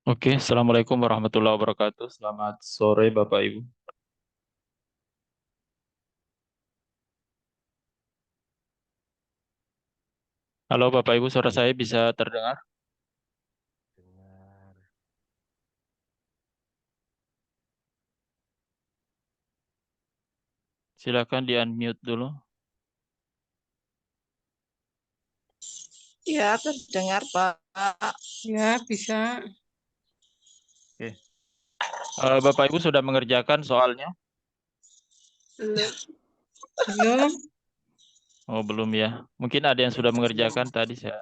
Oke, Assalamualaikum warahmatullahi wabarakatuh. Selamat sore, Bapak Ibu. Halo, Bapak Ibu, suara saya bisa terdengar? Dengar. Silakan di-unmute dulu. Ya, terdengar, Pak. Ya, bisa. Oke. Bapak Ibu sudah mengerjakan soalnya? Belum. Belum? Oh, belum ya. Mungkin ada yang sudah mengerjakan tadi saya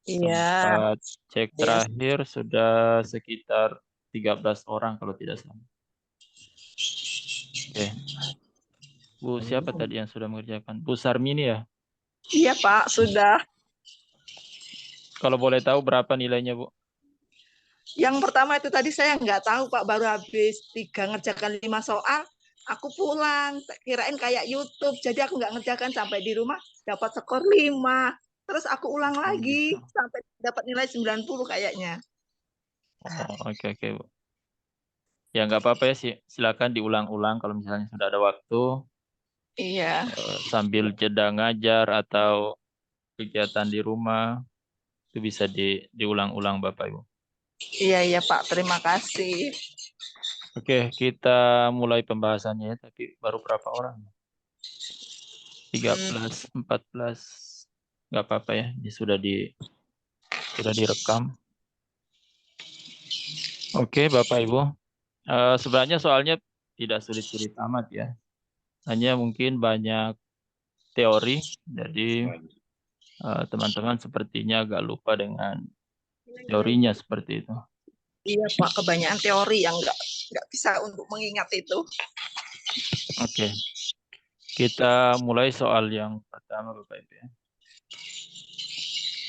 Iya, sempat cek ya. terakhir sudah sekitar 13 orang kalau tidak salah. Oke. Bu, siapa tadi yang sudah mengerjakan? Bu Sarmini ya? Iya, Pak, sudah. Kalau boleh tahu berapa nilainya, Bu? Yang pertama itu tadi saya nggak tahu, Pak. Baru habis 3 ngerjakan 5 soal, aku pulang. Kirain kayak YouTube, jadi aku nggak ngerjakan sampai di rumah dapat skor 5. Terus aku ulang Oh, lagi gitu. sampai dapat nilai 90 kayaknya. Oh, oke, Bu. Ya, nggak apa-apa ya sih. Silakan diulang-ulang kalau misalnya sudah ada waktu. Iya, Sambil jeda ngajar atau kegiatan di rumah itu bisa diulang-ulang Bapak Ibu. iya, Pak. Terima kasih. Oke, kita mulai pembahasannya ya, tapi baru berapa orang? 13, 14. Nggak apa-apa ya, ini sudah direkam. Oke, Bapak Ibu. Sebenarnya soalnya tidak sulit-sulit amat ya. Hanya mungkin banyak teori, jadi teman-teman sepertinya agak lupa dengan teorinya seperti itu. Iya, Pak. Kebanyakan teori yang nggak bisa untuk mengingat itu. Oke, kita mulai soal yang pertama Bapak Ibu ya.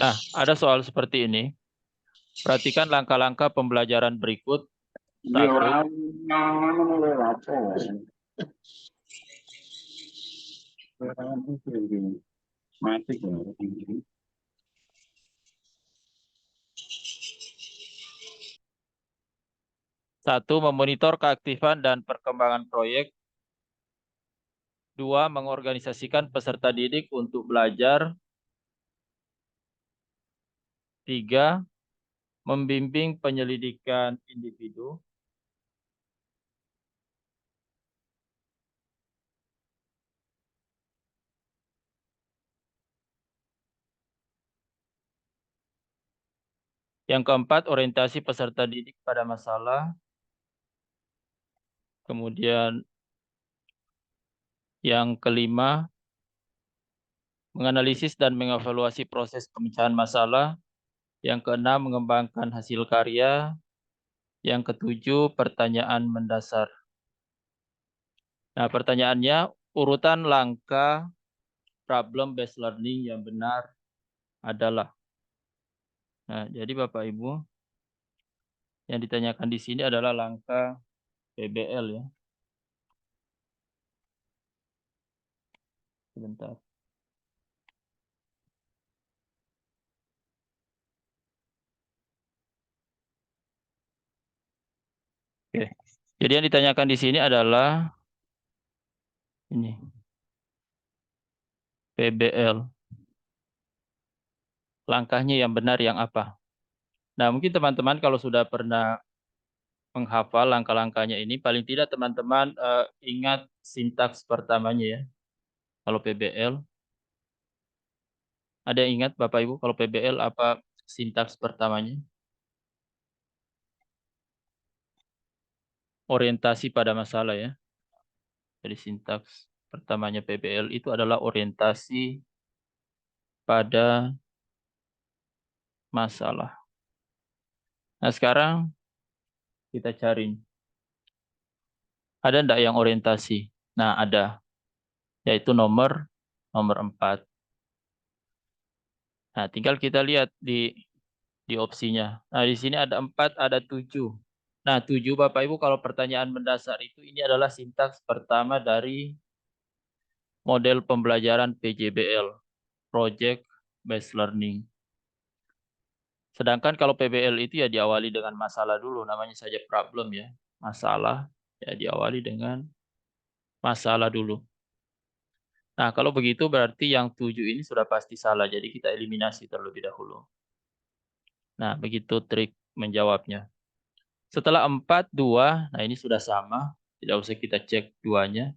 Nah, ada soal seperti ini. Perhatikan langkah-langkah pembelajaran berikut. Satu, memonitor keaktifan dan perkembangan proyek. Dua, mengorganisasikan peserta didik untuk belajar. Tiga, membimbing penyelidikan individu. Yang keempat, orientasi peserta didik pada masalah. Kemudian yang kelima, menganalisis dan mengevaluasi proses pemecahan masalah. Yang keenam, mengembangkan hasil karya. Yang ketujuh, pertanyaan mendasar. Nah, pertanyaannya, urutan langkah problem based learning yang benar adalah. Nah, jadi Bapak Ibu, yang ditanyakan di sini adalah langkah PBL ya. Sebentar. Oke. Jadi yang ditanyakan di sini adalah ini. PBL. Langkahnya yang benar yang apa? Nah, mungkin teman-teman kalau sudah pernah menghafal langkah-langkahnya ini, paling tidak teman-teman ingat sintaks pertamanya ya. Kalau PBL, ada yang ingat Bapak Ibu kalau PBL apa sintaks pertamanya? Orientasi pada masalah ya. Jadi sintaks pertamanya PBL itu adalah orientasi pada masalah. Nah, sekarang kita cari. Ada enggak yang orientasi? Nah, ada. Yaitu nomor 4. Nah, tinggal kita lihat di opsinya. Nah, di sini ada 4, ada 7. Nah, 7 Bapak Ibu kalau pertanyaan mendasar itu ini adalah sintaks pertama dari model pembelajaran PJBL, Project Based Learning. Sedangkan kalau PBL itu ya diawali dengan masalah dulu, namanya saja problem ya. Masalah, ya diawali dengan masalah dulu. Nah, kalau begitu berarti yang 7 ini sudah pasti salah, jadi kita eliminasi terlebih dahulu. Nah, begitu trik menjawabnya. Setelah 4, 2, nah ini sudah sama, tidak usah kita cek duanya.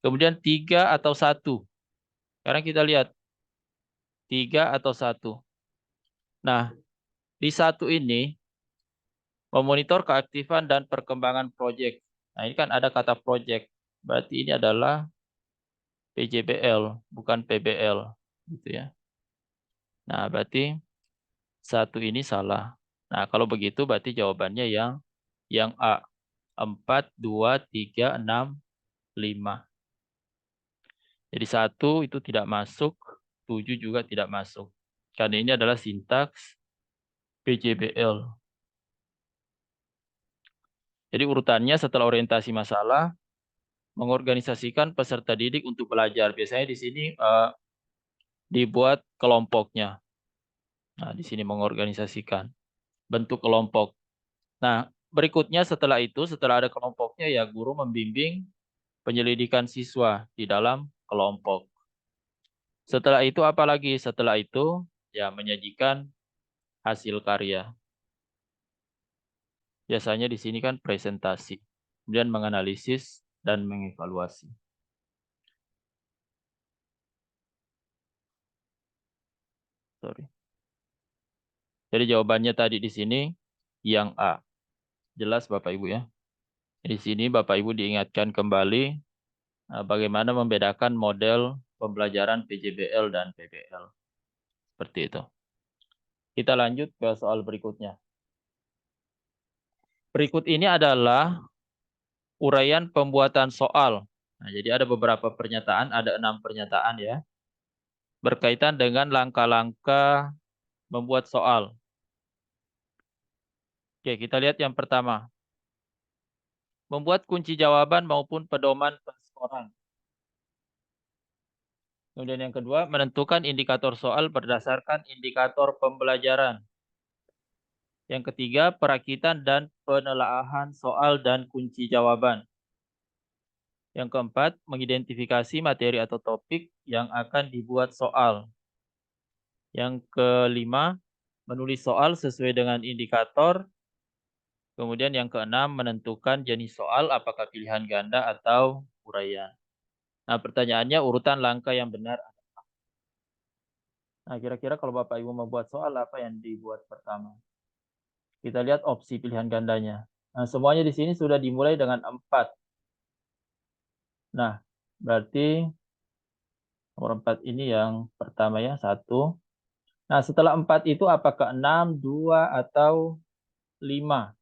Kemudian 3 atau 1. Sekarang kita lihat, 3 atau 1. Nah, di 1 ini, memonitor keaktifan dan perkembangan proyek. Nah, ini kan ada kata proyek, berarti ini adalah PJBL, bukan PBL. Gitu ya. Nah, berarti 1 ini salah. Nah, kalau begitu berarti jawabannya yang A. 4, 2, 3, 6, 5. Jadi 1 itu tidak masuk, 7 juga tidak masuk. Karena ini adalah sintaks PJBL. Jadi urutannya setelah orientasi masalah, mengorganisasikan peserta didik untuk belajar. Biasanya di sini dibuat kelompoknya. Nah, di sini mengorganisasikan bentuk kelompok. Nah, berikutnya setelah itu, setelah ada kelompoknya ya guru membimbing penyelidikan siswa di dalam kelompok. Setelah itu apalagi? Setelah itu ya menyajikan hasil karya. Biasanya di sini kan presentasi, kemudian menganalisis dan mengevaluasi. Sorry. Jadi jawabannya tadi di sini yang A. Jelas Bapak Ibu ya. Di sini Bapak Ibu diingatkan kembali bagaimana membedakan model pembelajaran PJBL dan PBL. Seperti itu. Kita lanjut ke soal berikutnya. Berikut ini adalah uraian pembuatan soal. Nah, jadi ada beberapa pernyataan, ada 6 pernyataan ya. Berkaitan dengan langkah-langkah membuat soal. Oke, kita lihat yang pertama. Membuat kunci jawaban maupun pedoman penskoran. Kemudian yang kedua, menentukan indikator soal berdasarkan indikator pembelajaran. Yang ketiga, perakitan dan penelaahan soal dan kunci jawaban. Yang keempat, mengidentifikasi materi atau topik yang akan dibuat soal. Yang kelima, menulis soal sesuai dengan indikator. Kemudian yang keenam, menentukan jenis soal apakah pilihan ganda atau uraian. Nah, pertanyaannya urutan langkah yang benar. Nah, kira-kira kalau Bapak Ibu membuat soal, apa yang dibuat pertama? Kita lihat opsi pilihan gandanya. Nah, semuanya di sini sudah dimulai dengan 4. Nah, berarti nomor 4 ini yang pertama ya, 1. Nah, setelah 4 itu apakah 6, 2, atau 5?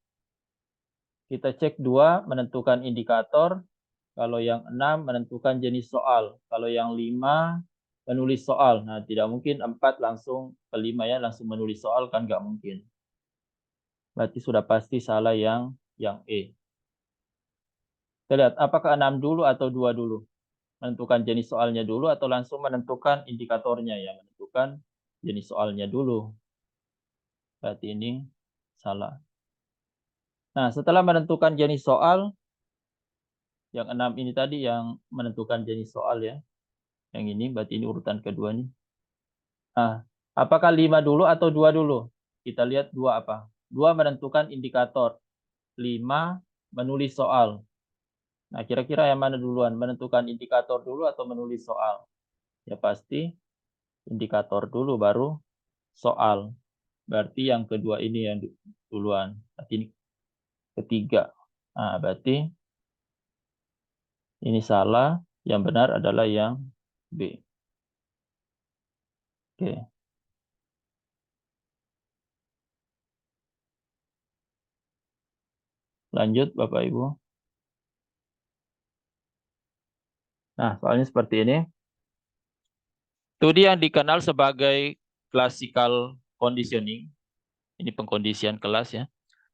Kita cek 2, menentukan indikator. Kalau yang 6, menentukan jenis soal. Kalau yang 5, menulis soal. Nah, tidak mungkin 4 langsung ke 5 ya, langsung menulis soal kan nggak mungkin. Berarti sudah pasti salah yang E. Kita lihat, apakah 6 dulu atau 2 dulu? Menentukan jenis soalnya dulu atau langsung menentukan indikatornya ya? Menentukan jenis soalnya dulu. Berarti ini salah. Nah, setelah menentukan jenis soal, yang 6 ini tadi yang menentukan jenis soal ya. Yang ini, berarti ini urutan kedua nih. Nah, apakah 5 dulu atau 2 dulu? Kita lihat 2 apa? 2 menentukan indikator. 5 menulis soal. Nah, kira-kira yang mana duluan? Menentukan indikator dulu atau menulis soal? Ya pasti indikator dulu baru soal. Berarti yang kedua ini yang duluan. Berarti ini ketiga. Nah, berarti ini salah. Yang benar adalah yang B. Oke. Lanjut Bapak Ibu. Nah, soalnya seperti ini. Studi yang dikenal sebagai classical conditioning. Ini pengkondisian kelas ya.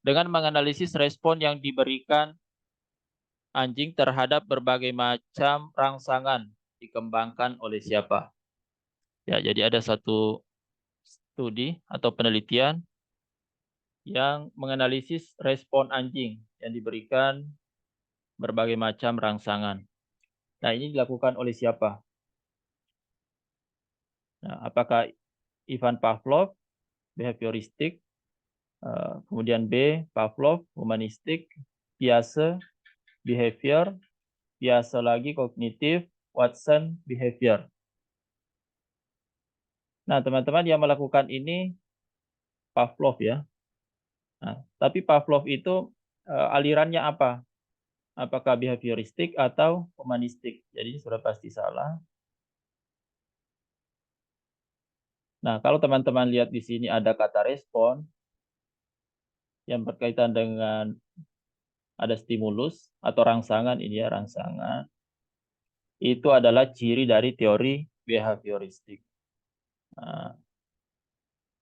Dengan menganalisis respon yang diberikan anjing terhadap berbagai macam rangsangan dikembangkan oleh siapa? Ya, jadi ada satu studi atau penelitian yang menganalisis respon anjing yang diberikan berbagai macam rangsangan. Nah, ini dilakukan oleh siapa? Nah, apakah Ivan Pavlov, behavioristik, kemudian B, Pavlov, humanistik, Piaget, behavior, Piaget lagi kognitif, Watson, behavior. Nah, teman-teman yang melakukan ini Pavlov ya. Nah, tapi Pavlov itu alirannya apa? Apakah behavioristik atau humanistik? Jadi sudah pasti salah. Nah, kalau teman-teman lihat di sini ada kata respon yang berkaitan dengan ada stimulus atau rangsangan, ini ya rangsangan. Itu adalah ciri dari teori behavioristik. Nah,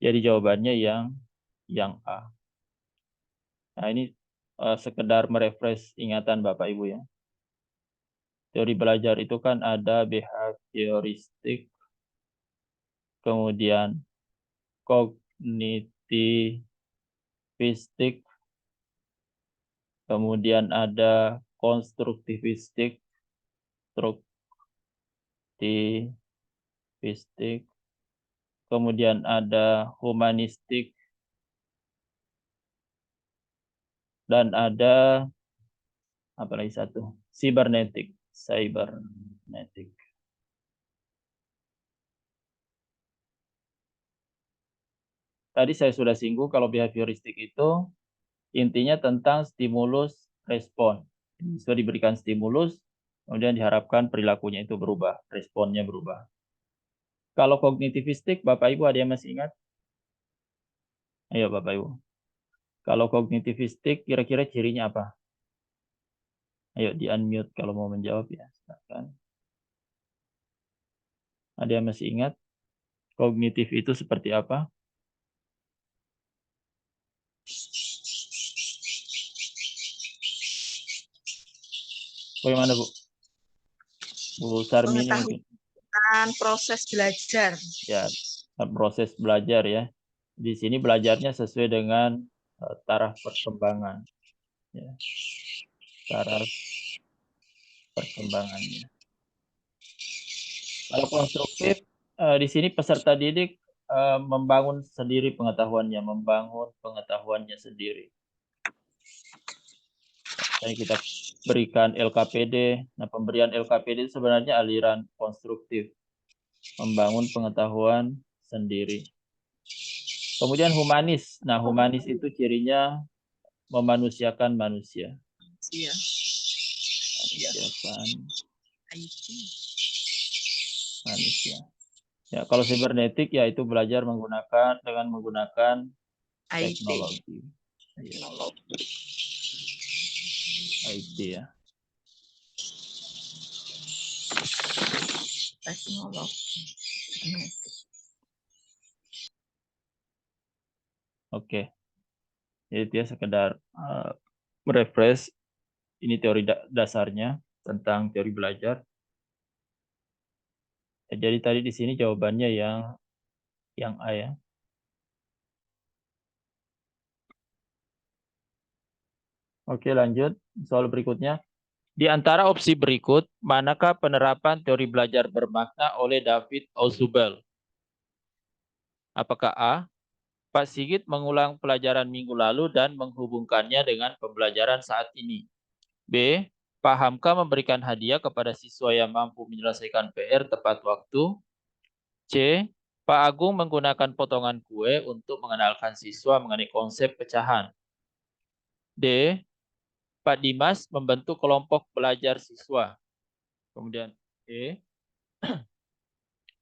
jadi jawabannya yang A. Nah, ini sekedar merefresh ingatan Bapak Ibu ya. Teori belajar itu kan ada behavioristik, kemudian kognitivistik, kemudian ada konstruktivistik, kemudian ada humanistik, dan ada apa lagi satu? Cybernetik. Tadi saya sudah singgung kalau behavioristik itu intinya tentang stimulus respon. Sudah diberikan stimulus, kemudian diharapkan perilakunya itu berubah, responnya berubah. Kalau kognitivistik, Bapak Ibu ada yang masih ingat? Ayo Bapak Ibu. Kalau kognitivistik kira-kira cirinya apa? Ayo di unmute kalau mau menjawab ya. Silakan. Ada yang masih ingat? Kognitif itu seperti apa? Bagaimana Bu? Bu Sarmini mungkin. Pengetahuan proses belajar. Ya, proses belajar ya. Di sini belajarnya sesuai dengan taraf perkembangan. Ya. Taraf perkembangannya. Kalau konstruktif, di sini peserta didik membangun sendiri pengetahuannya, sendiri. Jadi kita berikan LKPD. Nah, pemberian LKPD itu sebenarnya aliran konstruktif, membangun pengetahuan sendiri. Kemudian humanis. Nah, humanis itu cirinya memanusiakan manusia. Iya. Memanusiakan manusia. Ya, kalau sibernetik ya itu belajar menggunakan teknologi. IT ya. Teknologi. Oke. Jadi dia sekedar merefresh ini teori dasarnya tentang teori belajar. Ya, jadi tadi di sini jawabannya yang A ya. Oke, lanjut. Soal berikutnya. Di antara opsi berikut, manakah penerapan teori belajar bermakna oleh David Ausubel? Apakah A, Pak Sigit mengulang pelajaran minggu lalu dan menghubungkannya dengan pembelajaran saat ini? B, Pak Hamka memberikan hadiah kepada siswa yang mampu menyelesaikan PR tepat waktu? C, Pak Agung menggunakan potongan kue untuk mengenalkan siswa mengenai konsep pecahan? D, Pak Dimas membentuk kelompok belajar siswa? Kemudian E,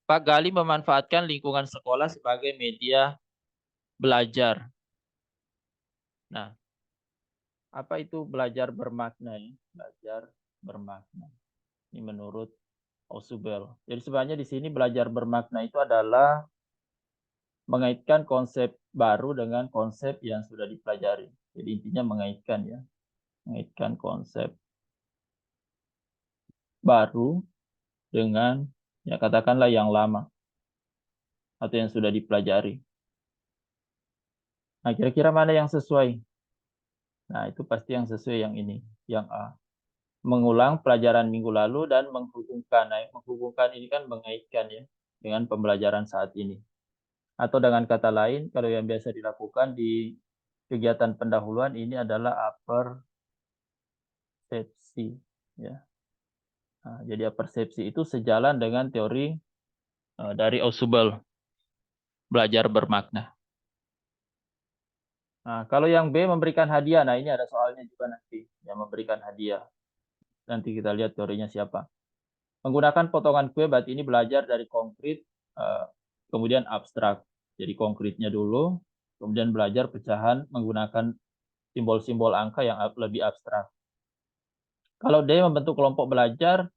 Pak Gali memanfaatkan lingkungan sekolah sebagai media belajar. Nah, apa itu belajar bermakna ya? Belajar bermakna. Ini menurut Ausubel. Jadi sebenarnya di sini belajar bermakna itu adalah mengaitkan konsep baru dengan konsep yang sudah dipelajari. Jadi intinya mengaitkan ya. Mengaitkan konsep baru dengan ya katakanlah yang lama atau yang sudah dipelajari. Nah, kira-kira mana yang sesuai? Nah, itu pasti yang sesuai yang ini, yang A. Mengulang pelajaran minggu lalu dan menghubungkan. Nah, menghubungkan ini kan mengaitkan ya dengan pembelajaran saat ini. Atau dengan kata lain, kalau yang biasa dilakukan di kegiatan pendahuluan ini adalah apersepsi. Ya. Nah, jadi apersepsi itu sejalan dengan teori dari Ausubel, belajar bermakna. Nah, kalau yang B memberikan hadiah, nah ini ada soalnya juga nanti, yang memberikan hadiah. Nanti kita lihat teorinya siapa. Menggunakan potongan kue, berarti ini belajar dari konkret, kemudian abstrak. Jadi konkretnya dulu, kemudian belajar pecahan menggunakan simbol-simbol angka yang lebih abstrak. Kalau D membentuk kelompok belajar,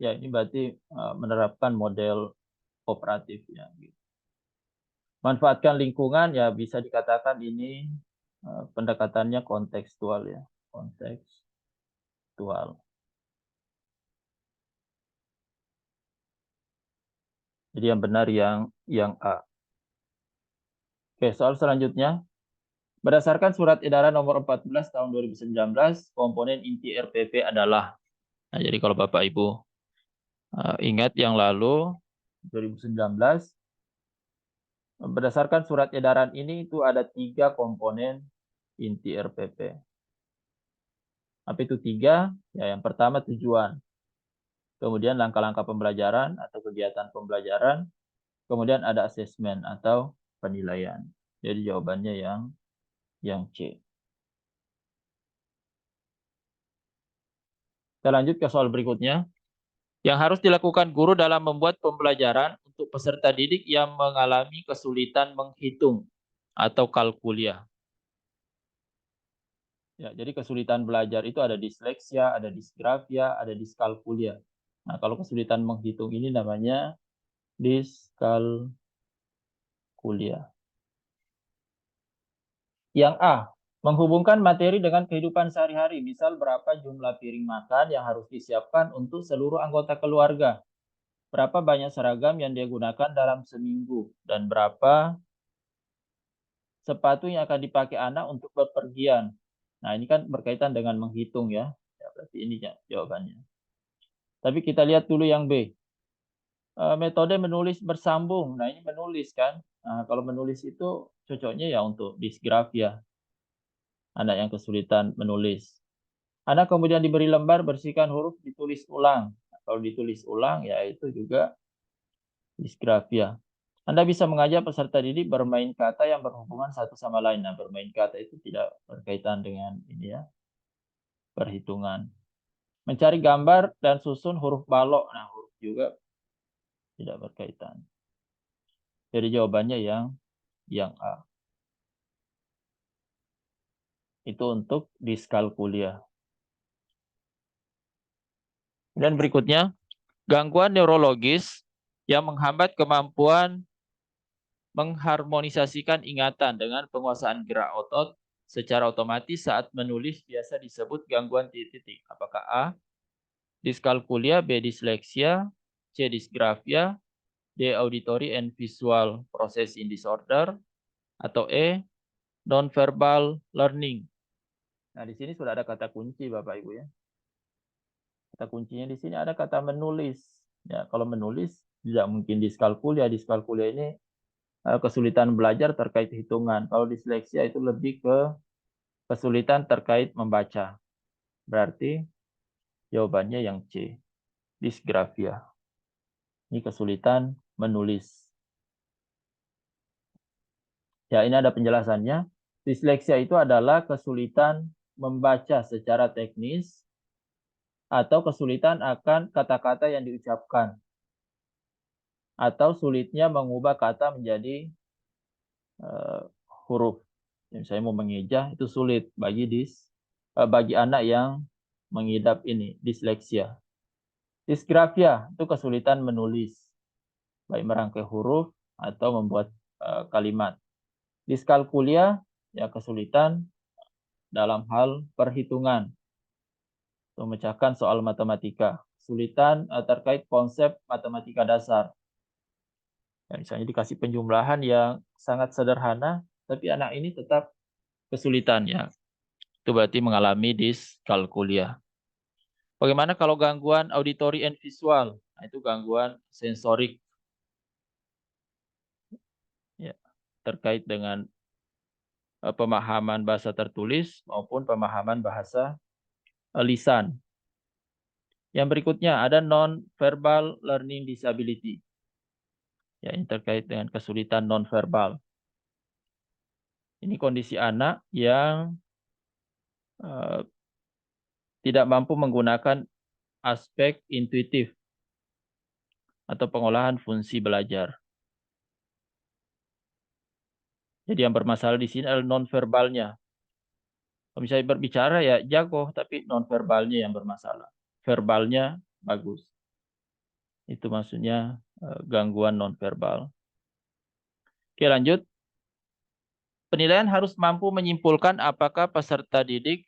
ya ini berarti menerapkan model kooperatif ya. Manfaatkan lingkungan, ya bisa dikatakan ini pendekatannya kontekstual ya, kontekstual. Jadi yang benar yang A. Oke, soal selanjutnya. Berdasarkan Surat Edaran Nomor 14 Tahun 2019, komponen inti RPP adalah. Nah, jadi kalau Bapak Ibu ingat yang lalu 2019, berdasarkan surat edaran ini itu ada 3 komponen inti RPP. Apa itu 3? Ya, yang pertama tujuan. Kemudian langkah-langkah pembelajaran atau kegiatan pembelajaran. Kemudian ada asesmen atau penilaian. Jadi jawabannya yang C. Kita lanjut ke soal berikutnya. Yang harus dilakukan guru dalam membuat pembelajaran untuk peserta didik yang mengalami kesulitan menghitung atau kalkulia. Ya, jadi kesulitan belajar itu ada disleksia, ada disgrafia, ada diskalkulia. Nah, kalau kesulitan menghitung ini namanya diskalkulia. Yang A, menghubungkan materi dengan kehidupan sehari-hari. Misal berapa jumlah piring makan yang harus disiapkan untuk seluruh anggota keluarga. Berapa banyak seragam yang dia gunakan dalam seminggu. Dan berapa sepatu yang akan dipakai anak untuk bepergian. Nah, ini kan berkaitan dengan menghitung ya. Ya, berarti ini ya jawabannya. Tapi kita lihat dulu yang B. Metode menulis bersambung. Nah, ini menulis kan. Nah, kalau menulis itu cocoknya ya untuk disgrafia. Anak yang kesulitan menulis. Anak kemudian diberi lembar, bersihkan huruf, ditulis ulang. Nah, kalau ditulis ulang, ya itu juga disgrafia. Anda bisa mengajak peserta didik bermain kata yang berhubungan satu sama lain. Nah, bermain kata itu tidak berkaitan dengan ini ya, perhitungan. Mencari gambar dan susun huruf balok. Nah, huruf juga tidak berkaitan. Jadi jawabannya yang A. Itu untuk diskalkulia. Dan berikutnya, gangguan neurologis yang menghambat kemampuan mengharmonisasikan ingatan dengan penguasaan gerak otot secara otomatis saat menulis biasa disebut gangguan titik-titik. Apakah A, diskalkulia, B, disleksia, C, disgrafia, D, auditory and visual processing disorder, atau E, nonverbal learning. Nah, di sini sudah ada kata kunci Bapak Ibu ya. Kata kuncinya di sini ada kata menulis. Ya, kalau menulis tidak mungkin diskalkulia. Diskalkulia ini kesulitan belajar terkait hitungan. Kalau disleksia itu lebih ke kesulitan terkait membaca. Berarti jawabannya yang C. Disgrafia. Ini kesulitan menulis. Ya, ini ada penjelasannya. Disleksia itu adalah kesulitan membaca secara teknis atau kesulitan akan kata-kata yang diucapkan. Atau sulitnya mengubah kata menjadi huruf. Misalnya mau mengeja itu sulit bagi anak yang mengidap ini disleksia. Disgrafia itu kesulitan menulis, baik merangkai huruf atau membuat kalimat. Diskalkulia ya kesulitan dalam hal perhitungan, memecahkan soal matematika. Kesulitan terkait konsep matematika dasar. Ya, misalnya dikasih penjumlahan yang sangat sederhana, tapi anak ini tetap kesulitan ya. Itu berarti mengalami diskalkulia. Bagaimana kalau gangguan auditory and visual? Nah, itu gangguan sensorik. Ya, terkait dengan pemahaman bahasa tertulis maupun pemahaman bahasa lisan. Yang berikutnya ada non-verbal learning disability. Ya, ini terkait dengan kesulitan non-verbal. Ini kondisi anak yang tidak mampu menggunakan aspek intuitif atau pengolahan fungsi belajar. Jadi yang bermasalah di sini adalah non-verbalnya. Kalau misalnya berbicara ya jago, tapi non-verbalnya yang bermasalah. Verbalnya bagus. Itu maksudnya gangguan non-verbal. Oke, lanjut. Penilaian harus mampu menyimpulkan apakah peserta didik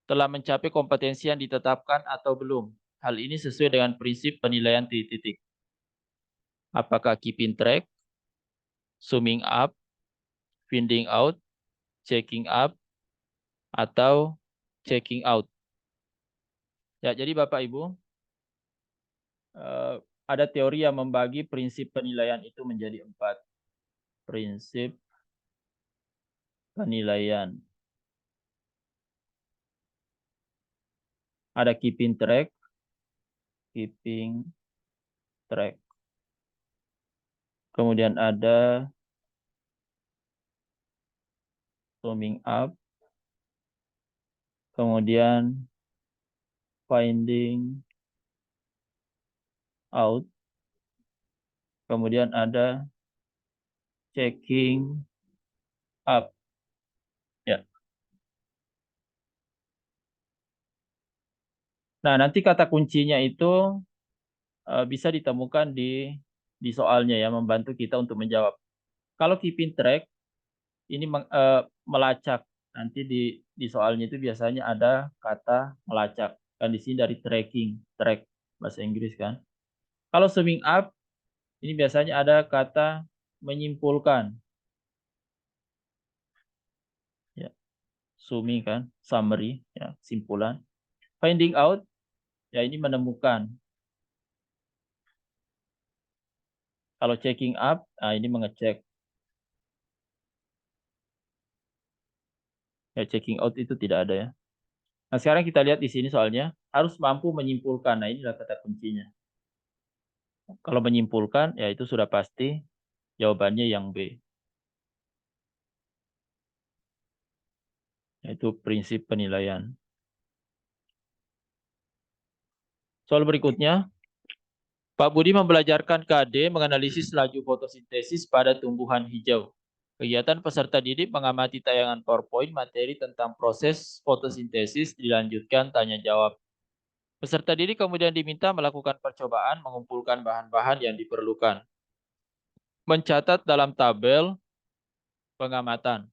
telah mencapai kompetensi yang ditetapkan atau belum. Hal ini sesuai dengan prinsip penilaian titik-titik. Apakah keeping track, summing up, finding out, checking up, atau checking out. Ya, jadi Bapak Ibu, ada teori yang membagi prinsip penilaian itu menjadi 4. Prinsip penilaian. Ada keeping track, kemudian ada summing up, kemudian finding out, kemudian ada checking up. Ya. Nah, nanti kata kuncinya itu bisa ditemukan di soalnya ya, membantu kita untuk menjawab. Kalau keeping track, ini melacak. Nanti di soalnya itu biasanya ada kata melacak. Kan di sini dari tracking, track, bahasa Inggris kan. Kalau summing up, ini biasanya ada kata menyimpulkan. Ya, summing kan, summary, ya, simpulan. Finding out, ya ini menemukan. Kalau checking up, nah ini mengecek. Ya, checking out itu tidak ada ya. Nah, sekarang kita lihat di sini soalnya harus mampu menyimpulkan. Nah, inilah kata kuncinya. Kalau menyimpulkan, ya itu sudah pasti jawabannya yang B. Yaitu prinsip penilaian. Soal berikutnya, Pak Budi membelajarkan KD menganalisis laju fotosintesis pada tumbuhan hijau. Kegiatan peserta didik mengamati tayangan PowerPoint materi tentang proses fotosintesis dilanjutkan tanya jawab. Peserta didik kemudian diminta melakukan percobaan mengumpulkan bahan-bahan yang diperlukan. Mencatat dalam tabel pengamatan.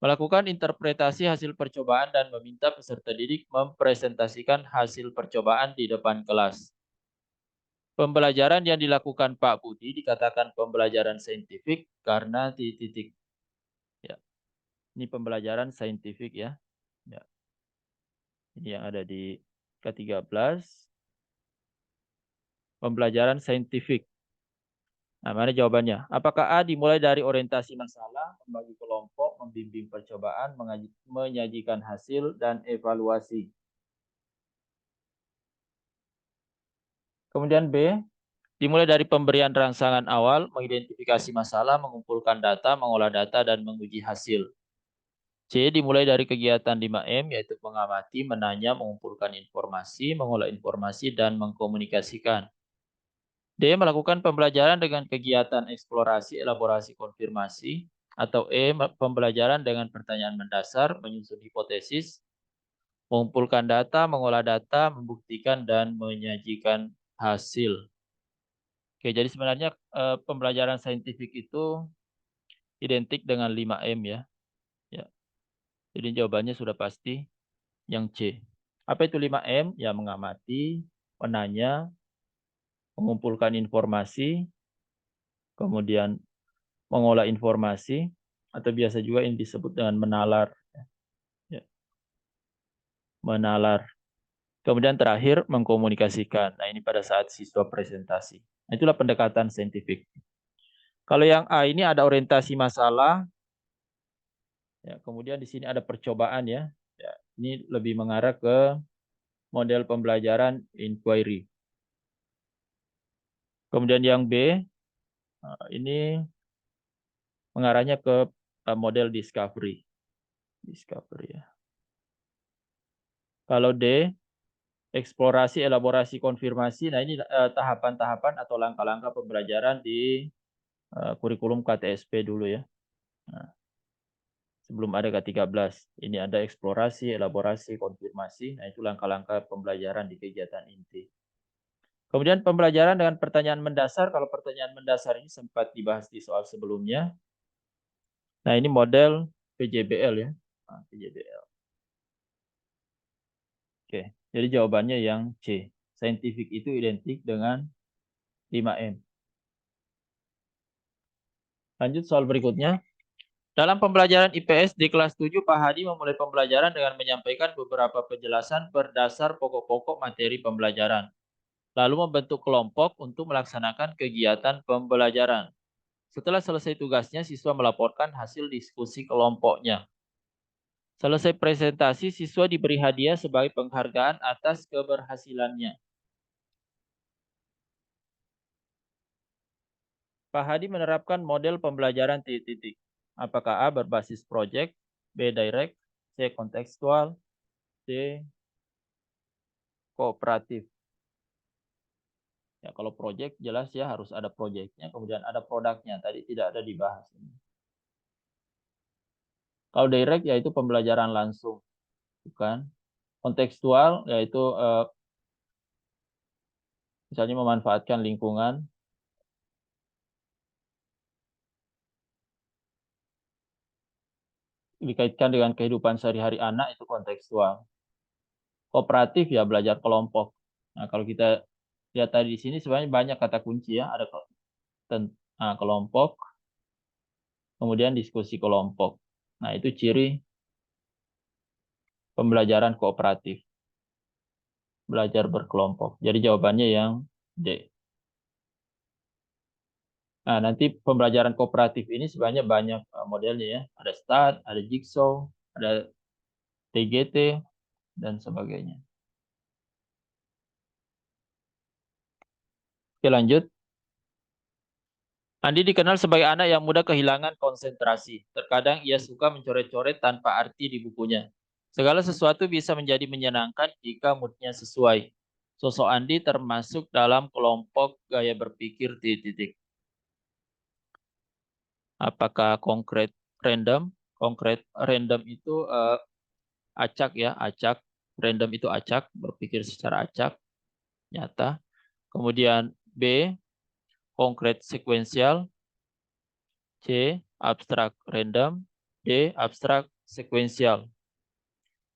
Melakukan interpretasi hasil percobaan dan meminta peserta didik mempresentasikan hasil percobaan di depan kelas. Pembelajaran yang dilakukan Pak Budi dikatakan pembelajaran saintifik karena titik. Ya. Ini pembelajaran saintifik ya. Ya. Ini yang ada di ke-13. Pembelajaran saintifik. Nah, mana jawabannya? Apakah A dimulai dari orientasi masalah, membagi kelompok, membimbing percobaan, menyajikan hasil, dan evaluasi? Kemudian B, dimulai dari pemberian rangsangan awal, mengidentifikasi masalah, mengumpulkan data, mengolah data, dan menguji hasil. C, dimulai dari kegiatan 5M, yaitu mengamati, menanya, mengumpulkan informasi, mengolah informasi, dan mengkomunikasikan. D, melakukan pembelajaran dengan kegiatan eksplorasi, elaborasi, konfirmasi. Atau E, pembelajaran dengan pertanyaan mendasar, menyusun hipotesis, mengumpulkan data, mengolah data, membuktikan, dan menyajikan hasil. Oke, jadi sebenarnya pembelajaran saintifik itu identik dengan 5M ya. Ya. Jadi jawabannya sudah pasti yang C. Apa itu 5M? Ya, mengamati, menanya, mengumpulkan informasi, kemudian mengolah informasi, atau biasa juga ini disebut dengan menalar. Ya, menalar. Kemudian terakhir mengkomunikasikan. Nah, ini pada saat siswa presentasi. Nah, itulah pendekatan saintifik. Kalau yang A ini ada orientasi masalah. Ya, kemudian di sini ada percobaan ya. Ya, ini lebih mengarah ke model pembelajaran inquiry. Kemudian yang B ini mengarahnya ke model discovery. Discovery ya. Kalau D eksplorasi, elaborasi, konfirmasi. Nah, ini tahapan-tahapan atau langkah-langkah pembelajaran di kurikulum KTSP dulu ya. Nah, sebelum ada K13. Ini ada eksplorasi, elaborasi, konfirmasi. Nah, itu langkah-langkah pembelajaran di kegiatan inti. Kemudian pembelajaran dengan pertanyaan mendasar. Kalau pertanyaan mendasar ini sempat dibahas di soal sebelumnya. Nah, ini model PJBL ya. Nah, PJBL. Oke, jadi jawabannya yang C. Saintifik itu identik dengan 5M. Lanjut soal berikutnya. Dalam pembelajaran IPS di kelas 7, Pak Hadi memulai pembelajaran dengan menyampaikan beberapa penjelasan berdasar pokok-pokok materi pembelajaran. Lalu membentuk kelompok untuk melaksanakan kegiatan pembelajaran. Setelah selesai tugasnya, siswa melaporkan hasil diskusi kelompoknya. Selesai presentasi, siswa diberi hadiah sebagai penghargaan atas keberhasilannya. Pak Hadi menerapkan model pembelajaran titik-titik. Apakah A berbasis project, B direct, C kontekstual, D kooperatif. Ya, kalau project jelas ya harus ada projectnya, kemudian ada produknya. Tadi tidak ada dibahas ini. Kalau direct yaitu pembelajaran langsung, bukan? Kontekstual yaitu misalnya memanfaatkan lingkungan. Dikaitkan dengan kehidupan sehari-hari anak itu kontekstual. Kooperatif ya belajar kelompok. Nah, kalau kita lihat tadi di sini sebenarnya banyak kata kunci ya, ada kelompok, kemudian diskusi kelompok. Nah, itu ciri pembelajaran kooperatif. Belajar berkelompok. Jadi jawabannya yang D. Nah, nanti pembelajaran kooperatif ini sebenarnya banyak modelnya ya. Ada START, ada Jigsaw, ada TGT, dan sebagainya. Oke, lanjut. Andi dikenal sebagai anak yang mudah kehilangan konsentrasi. Terkadang ia suka mencoret-coret tanpa arti di bukunya. Segala sesuatu bisa menjadi menyenangkan jika moodnya sesuai. Sosok Andi termasuk dalam kelompok gaya berpikir titik-titik. Apakah konkret random? Konkret random itu acak ya, acak. Random itu acak, berpikir secara acak, nyata. Kemudian B, konkret sekuensial. C, abstrak random. D, abstrak sekuensial.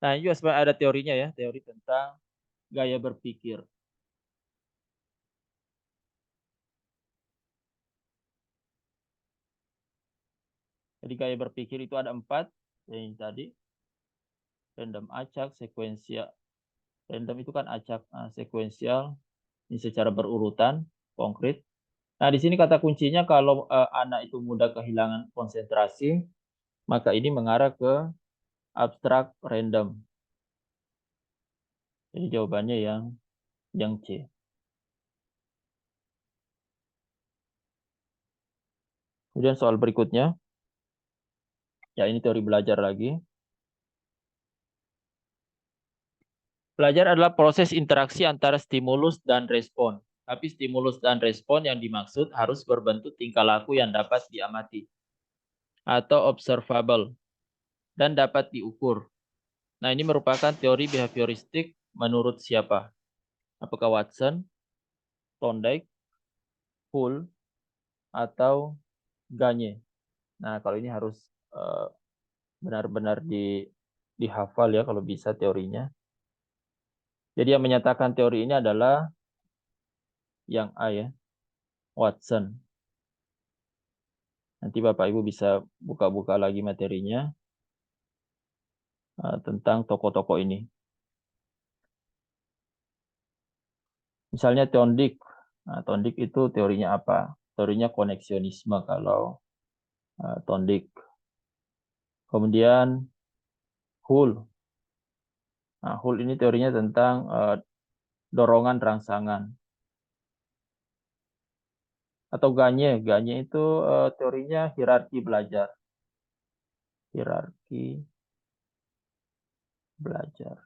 Nah, juga sebenarnya ada teorinya ya, teori tentang gaya berpikir. Jadi gaya berpikir itu ada 4, yang tadi. Random acak, sekuensial. Random itu kan acak, sekuensial. Ini secara berurutan, konkret. Nah, di sini kata kuncinya kalau anak itu mudah kehilangan konsentrasi, maka ini mengarah ke abstrak random. Jadi jawabannya yang C. Kemudian soal berikutnya. Ya, ini teori belajar lagi. Belajar adalah proses interaksi antara stimulus dan respon. Tapi stimulus dan respon yang dimaksud harus berbentuk tingkah laku yang dapat diamati atau observable dan dapat diukur. Nah, ini merupakan teori behavioristik menurut siapa? Apakah Watson, Thorndike, Hull, atau Gagne? Nah, kalau ini harus benar-benar dihafal ya kalau bisa teorinya. Jadi yang menyatakan teori ini adalah yang A ya, Watson. Nanti Bapak Ibu bisa buka-buka lagi materinya tentang tokoh-tokoh ini. Misalnya Thorndike. Nah, Thorndike itu teorinya apa? Teorinya koneksionisme kalau Thorndike. Kemudian Hull. Nah, Hull ini teorinya tentang dorongan rangsangan. Atau Gagne. Gagne itu teorinya hierarki belajar. Hierarki belajar.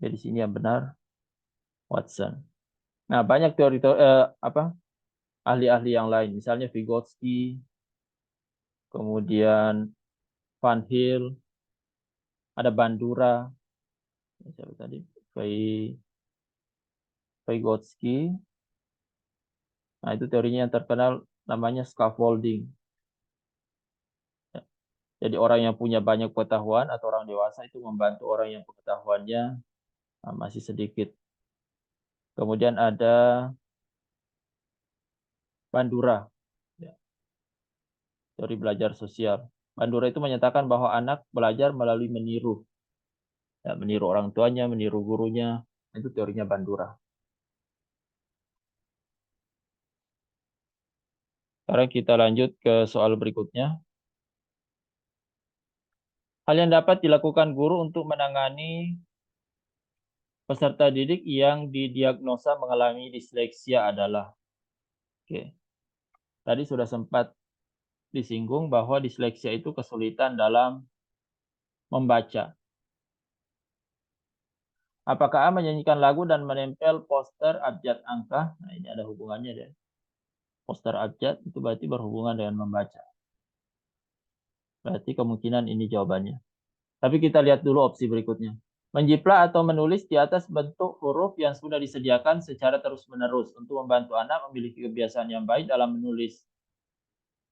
Jadi sini yang benar Watson. Nah, banyak teori ahli-ahli yang lain, misalnya Vygotsky, kemudian Van Hill, ada Bandura, siapa tadi? Vygotsky. Nah, itu teorinya yang terkenal namanya scaffolding. Jadi orang yang punya banyak pengetahuan atau orang dewasa itu membantu orang yang pengetahuannya masih sedikit. Kemudian ada Bandura, teori belajar sosial. Bandura itu menyatakan bahwa anak belajar melalui meniru. Ya, meniru orang tuanya, meniru gurunya. Itu teorinya Bandura. Sekarang kita lanjut ke soal berikutnya. Hal yang dapat dilakukan guru untuk menangani peserta didik yang didiagnosa mengalami disleksia adalah. Oke. Tadi sudah sempat disinggung bahwa disleksia itu kesulitan dalam membaca. Apakah A menyanyikan lagu dan menempel poster abjad angka? Nah, ini ada hubungannya deh. Poster abjad itu berarti berhubungan dengan membaca. Berarti kemungkinan ini jawabannya. Tapi kita lihat dulu opsi berikutnya. Menjiplak atau menulis di atas bentuk huruf yang sudah disediakan secara terus-menerus untuk membantu anak memiliki kebiasaan yang baik dalam menulis.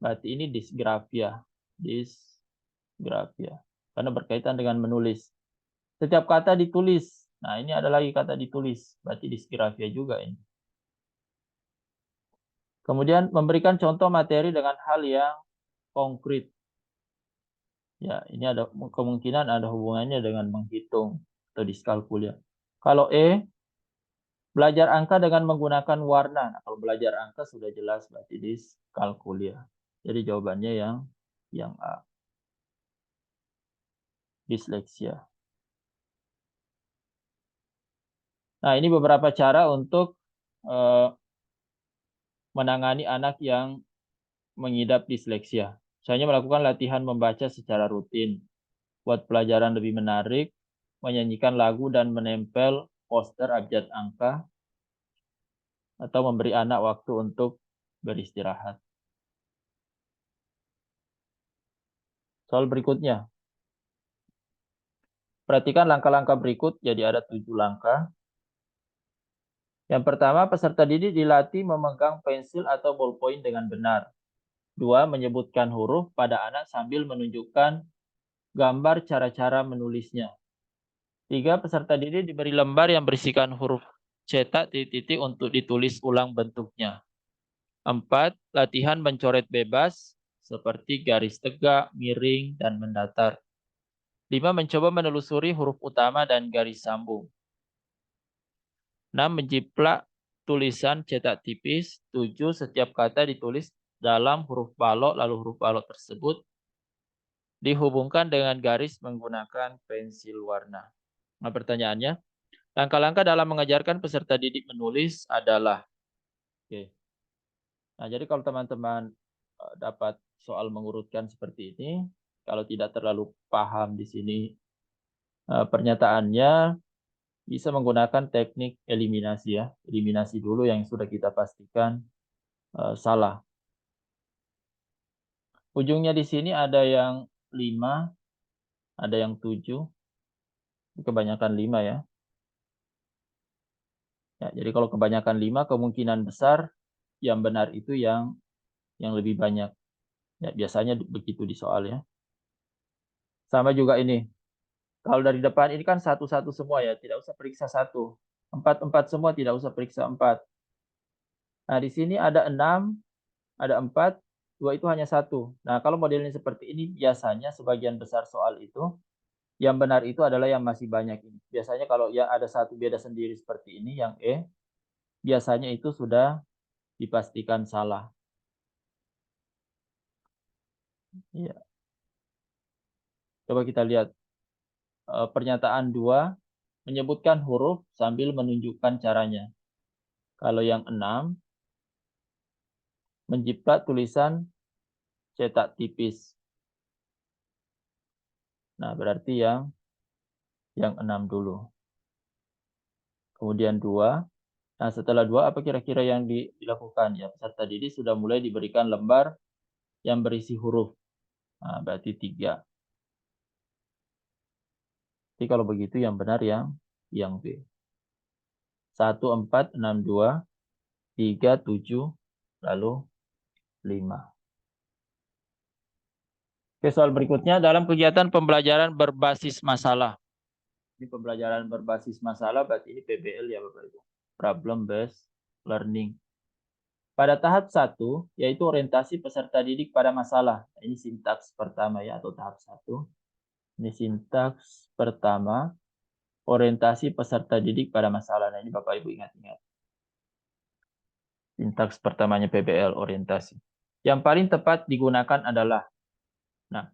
Berarti ini disgrafia. Disgrafia. Karena berkaitan dengan menulis. Setiap kata ditulis. Nah, ini ada lagi kata ditulis. Berarti disgrafia juga ini. Kemudian memberikan contoh materi dengan hal yang konkret. Ya, ini ada kemungkinan ada hubungannya dengan menghitung atau diskalkulia. Kalau belajar angka dengan menggunakan warna. Nah, kalau belajar angka sudah jelas berarti diskalkulia. Jadi jawabannya yang A. Disleksia. Nah, ini beberapa cara untuk menangani anak yang mengidap disleksia. Misalnya melakukan latihan membaca secara rutin, buat pelajaran lebih menarik, menyanyikan lagu dan menempel poster abjad angka, atau memberi anak waktu untuk beristirahat. Soal berikutnya. Perhatikan langkah-langkah berikut, jadi ada 7 langkah. Yang pertama, peserta didik dilatih memegang pensil atau ballpoint dengan benar. 2, menyebutkan huruf pada anak sambil menunjukkan gambar cara-cara menulisnya. 3, peserta didik diberi lembar yang berisikan huruf cetak titik-titik untuk ditulis ulang bentuknya. 4, latihan mencoret bebas seperti garis tegak, miring, dan mendatar. 5, mencoba menelusuri huruf utama dan garis sambung. 6, menjiplak tulisan cetak tipis. 7, setiap kata ditulis dalam huruf balok, lalu huruf balok tersebut dihubungkan dengan garis menggunakan pensil warna. Nah, pertanyaannya, langkah-langkah dalam mengajarkan peserta didik menulis adalah. Oke. Nah, jadi kalau teman-teman dapat soal mengurutkan seperti ini, kalau tidak terlalu paham di sini pernyataannya, bisa menggunakan teknik eliminasi ya. Eliminasi dulu yang sudah kita pastikan salah. Ujungnya di sini ada yang 5, ada yang 7. Kebanyakan 5 ya. Ya, jadi kalau kebanyakan 5, kemungkinan besar yang benar itu yang lebih banyak. Ya, biasanya begitu di soal ya. Sama juga ini. Kalau dari depan ini kan satu-satu semua ya, tidak usah periksa 1. 4 semua tidak usah periksa 4. Nah, di sini ada 6, ada 4, 2 itu hanya 1. Nah, kalau modelnya seperti ini, biasanya sebagian besar soal itu, yang benar itu adalah yang masih banyak ini. Biasanya kalau ya ada 1 beda sendiri seperti ini, yang E, biasanya itu sudah dipastikan salah. Iya. Coba kita lihat, pernyataan 2 menyebutkan huruf sambil menunjukkan caranya. Kalau yang 6, mencipta tulisan cetak tipis. Nah, berarti yang 6 dulu. Kemudian 2. Nah, setelah 2, apa kira-kira yang dilakukan? Ya, peserta didik sudah mulai diberikan lembar yang berisi huruf. Nah, berarti 3. Jadi kalau begitu yang benar yang B. 1, 4, 6, 2, 3, 7, lalu 5. Oke, soal berikutnya dalam kegiatan pembelajaran berbasis masalah. Ini pembelajaran berbasis masalah, berarti ini PBL ya Bapak Ibu. Problem Based Learning. Pada tahap 1, yaitu orientasi peserta didik pada masalah. Ini sintaks pertama ya, atau tahap 1. Ini sintaks pertama, orientasi peserta didik pada masalah. Nah, ini Bapak Ibu ingat-ingat. Sintaks pertamanya PBL, orientasi. Yang paling tepat digunakan adalah, nah,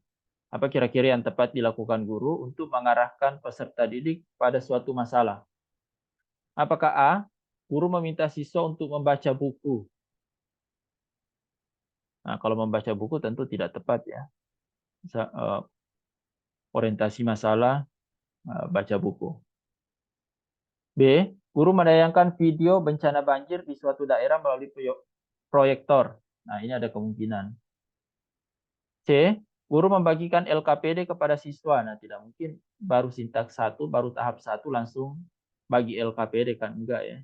apa kira-kira yang tepat dilakukan guru untuk mengarahkan peserta didik pada suatu masalah? Apakah A, guru meminta siswa untuk membaca buku? Nah, kalau membaca buku tentu tidak tepat ya. Orientasi masalah, baca buku. B, guru menayangkan video bencana banjir di suatu daerah melalui proyektor. Nah, ini ada kemungkinan. C, guru membagikan LKPD kepada siswa. Nah, tidak mungkin baru sintaks 1, baru tahap 1 langsung bagi LKPD, kan enggak ya.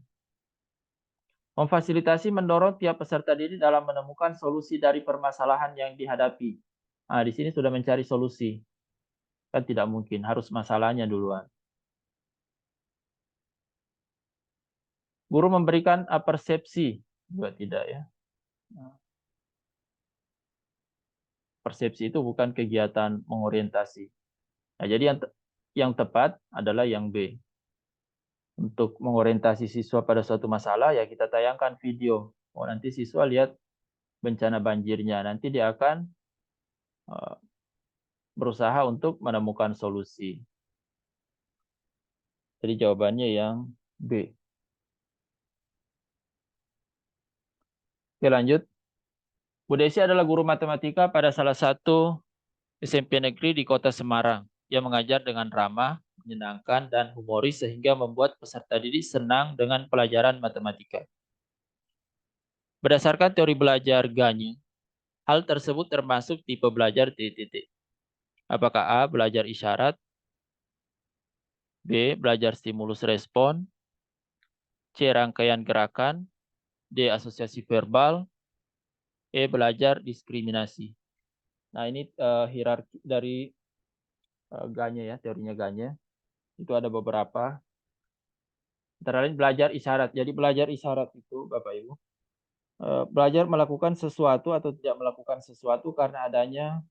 Memfasilitasi mendorong tiap peserta didik dalam menemukan solusi dari permasalahan yang dihadapi. Nah, di sini sudah mencari solusi. Kan tidak mungkin, harus masalahnya duluan. Guru memberikan persepsi, juga tidak ya. Persepsi itu bukan kegiatan mengorientasi. Nah, jadi yang tepat adalah yang B. Untuk mengorientasi siswa pada suatu masalah, ya kita tayangkan video. Oh, nanti siswa lihat bencana banjirnya. Nanti dia akan berusaha untuk menemukan solusi. Jadi jawabannya yang B. Oke, lanjut. Bu Desi adalah guru matematika pada salah satu SMP negeri di kota Semarang. Ia mengajar dengan ramah, menyenangkan, dan humoris sehingga membuat peserta didik senang dengan pelajaran matematika. Berdasarkan teori belajar Gagne, hal tersebut termasuk tipe belajar titik-titik. Apakah A, belajar isyarat, B, belajar stimulus respon, C, rangkaian gerakan, D, asosiasi verbal, E, belajar diskriminasi. Nah, ini hierarki dari Gagne ya, teorinya Gagne. Itu ada beberapa. Antara lain belajar isyarat. Jadi belajar isyarat itu, Bapak Ibu, belajar melakukan sesuatu atau tidak melakukan sesuatu karena adanya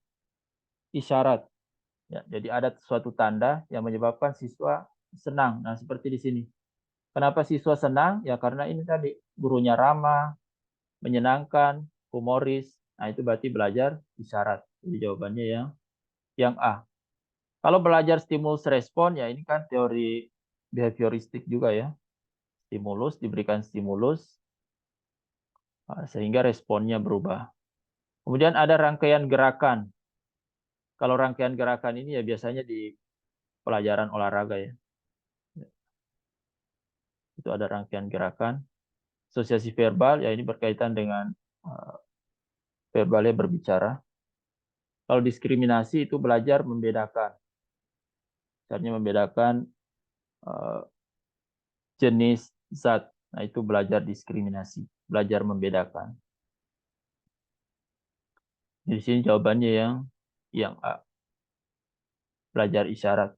isyarat. Ya, jadi ada suatu tanda yang menyebabkan siswa senang. Nah, seperti di sini. Kenapa siswa senang? Ya karena ini tadi gurunya ramah, menyenangkan, humoris. Nah, itu berarti belajar isyarat. Jadi jawabannya yang A. Kalau belajar stimulus respon, ya ini kan teori behavioristik juga ya. Stimulus, diberikan stimulus, sehingga responnya berubah. Kemudian ada rangkaian gerakan. Kalau rangkaian gerakan ini ya biasanya di pelajaran olahraga ya. Itu ada rangkaian gerakan. Asosiasi verbal, ya ini berkaitan dengan verbalnya berbicara. Kalau diskriminasi itu belajar membedakan. Misalnya membedakan jenis zat. Nah, itu belajar diskriminasi, belajar membedakan. Di sini jawabannya yang A. Belajar isyarat.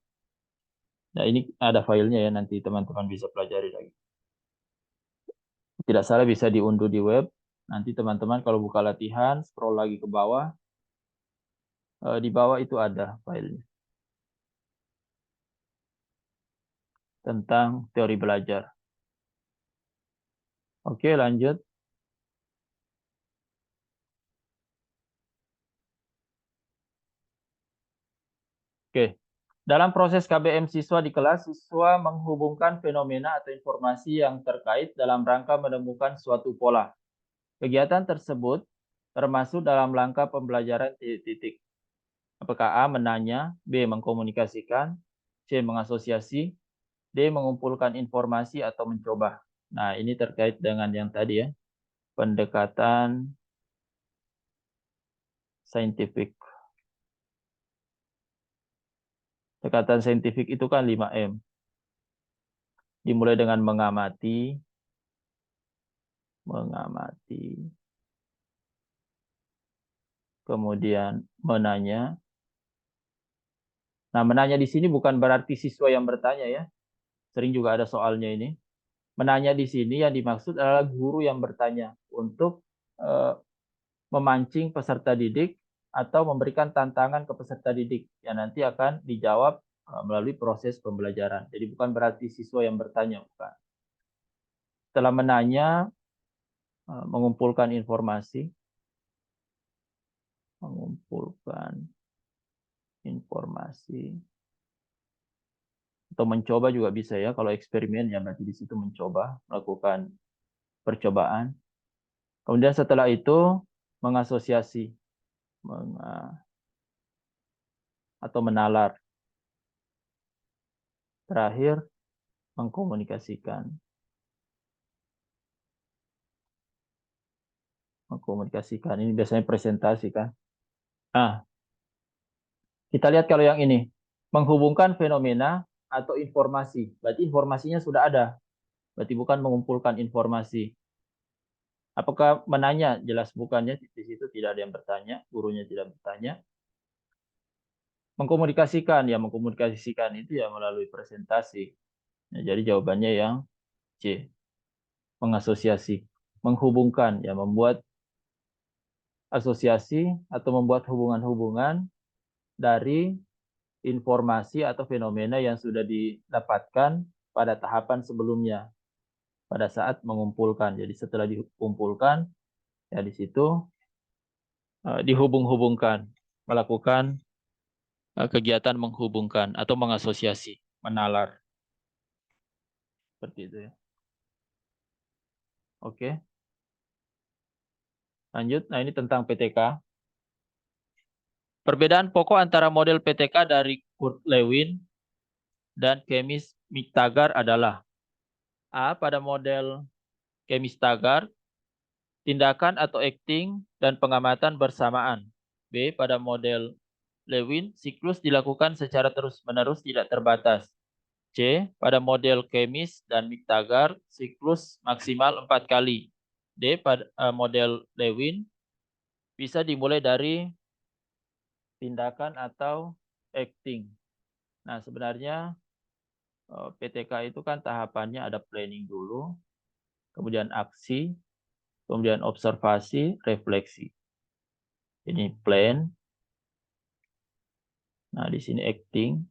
Nah, ini ada filenya ya, nanti teman-teman bisa pelajari lagi. Tidak salah bisa diunduh di web. Nanti teman-teman kalau buka latihan, scroll lagi ke bawah. Di bawah itu ada filenya. Tentang teori belajar. Oke, lanjut. Oke. Dalam proses KBM siswa di kelas, siswa menghubungkan fenomena atau informasi yang terkait dalam rangka menemukan suatu pola. Kegiatan tersebut termasuk dalam langkah pembelajaran titik-titik. Apakah A menanya, B mengkomunikasikan, C mengasosiasi, D mengumpulkan informasi atau mencoba. Nah, ini terkait dengan yang tadi ya, pendekatan saintifik. Pendekatan saintifik itu kan 5M. Dimulai dengan mengamati, kemudian menanya. Nah, menanya di sini bukan berarti siswa yang bertanya ya. Sering juga ada soalnya ini. Menanya di sini yang dimaksud adalah guru yang bertanya untuk memancing peserta didik atau memberikan tantangan ke peserta didik yang nanti akan dijawab melalui proses pembelajaran. Jadi bukan berarti siswa yang bertanya, bukan. Setelah menanya, mengumpulkan informasi, atau mencoba juga bisa ya. Kalau eksperimen ya berarti di situ mencoba, melakukan percobaan. Kemudian setelah itu mengasosiasi atau menalar. Terakhir mengkomunikasikan. Ini biasanya presentasi kan. Nah, kita lihat kalau yang ini. Menghubungkan fenomena atau informasi. Berarti informasinya sudah ada. Berarti bukan mengumpulkan informasi. Apakah menanya? Jelas bukannya. Di situ tidak ada yang bertanya. Gurunya tidak bertanya. Mengkomunikasikan. Ya, mengkomunikasikan itu ya melalui presentasi. Nah, jadi jawabannya yang C. Mengasosiasi. Menghubungkan. Ya, membuat asosiasi atau membuat hubungan-hubungan dari informasi atau fenomena yang sudah didapatkan pada tahapan sebelumnya pada saat mengumpulkan. Jadi setelah dikumpulkan ya di situ dihubung-hubungkan, melakukan kegiatan menghubungkan atau mengasosiasi, menalar. Seperti itu ya. Oke. Lanjut. Nah, ini tentang PTK. Perbedaan pokok antara model PTK dari Kurt Lewin dan Kemis Miktagar adalah A. Pada model Kemis-Tagar, tindakan atau acting dan pengamatan bersamaan. B. Pada model Lewin, siklus dilakukan secara terus-menerus tidak terbatas. C. Pada model Kemis dan Miktagar, siklus maksimal 4 kali. D. Pada model Lewin, bisa dimulai dari tindakan atau acting. Nah, sebenarnya PTK itu kan tahapannya ada planning dulu, kemudian aksi, kemudian observasi, refleksi. Ini plan. Nah, di sini acting.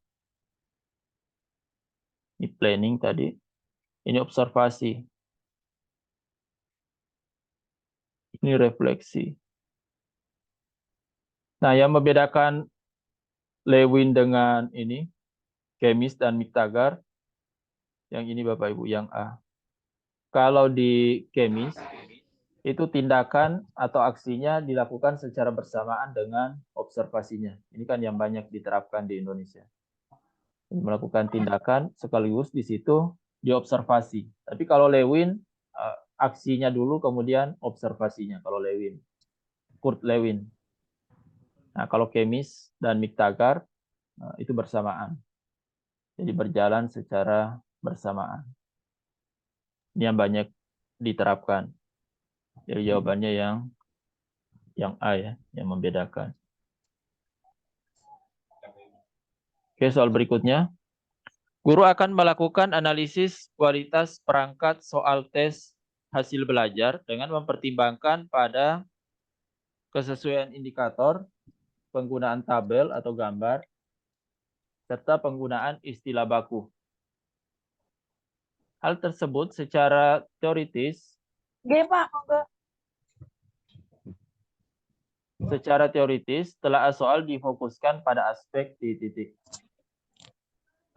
Ini planning tadi. Ini observasi. Ini refleksi. Nah, yang membedakan Lewin dengan ini, Kemis dan Miktagar, yang ini Bapak Ibu, yang A. Kalau di Kemis, itu tindakan atau aksinya dilakukan secara bersamaan dengan observasinya. Ini kan yang banyak diterapkan di Indonesia. Melakukan tindakan sekaligus di situ diobservasi. Tapi kalau Lewin, aksinya dulu kemudian observasinya kalau Lewin. Kurt Lewin. Nah, kalau Kemis dan Miktagar itu bersamaan. Jadi berjalan secara bersamaan. Ini yang banyak diterapkan. Jadi jawabannya yang A ya, yang membedakan. Oke, soal berikutnya. Guru akan melakukan analisis kualitas perangkat soal tes hasil belajar dengan mempertimbangkan pada kesesuaian indikator, penggunaan tabel atau gambar, serta penggunaan istilah baku. Hal tersebut secara teoritis telah soal difokuskan pada aspek titik.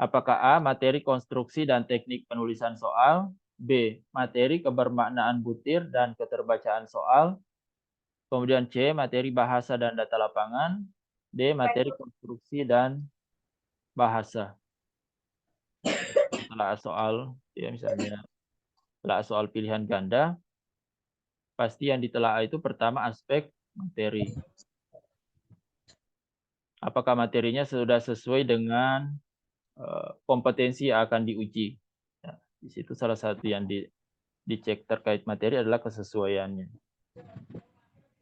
Apakah A. Materi konstruksi dan teknik penulisan soal, B. Materi kebermaknaan butir dan keterbacaan soal, kemudian C. Materi bahasa dan data lapangan, D. Materi konstruksi dan bahasa. Setelah soal, ya misalnya setelah soal pilihan ganda, pasti yang ditelaah itu pertama aspek materi. Apakah materinya sudah sesuai dengan kompetensi yang akan diuji. Ya, di situ salah satu yang dicek terkait materi adalah kesesuaiannya.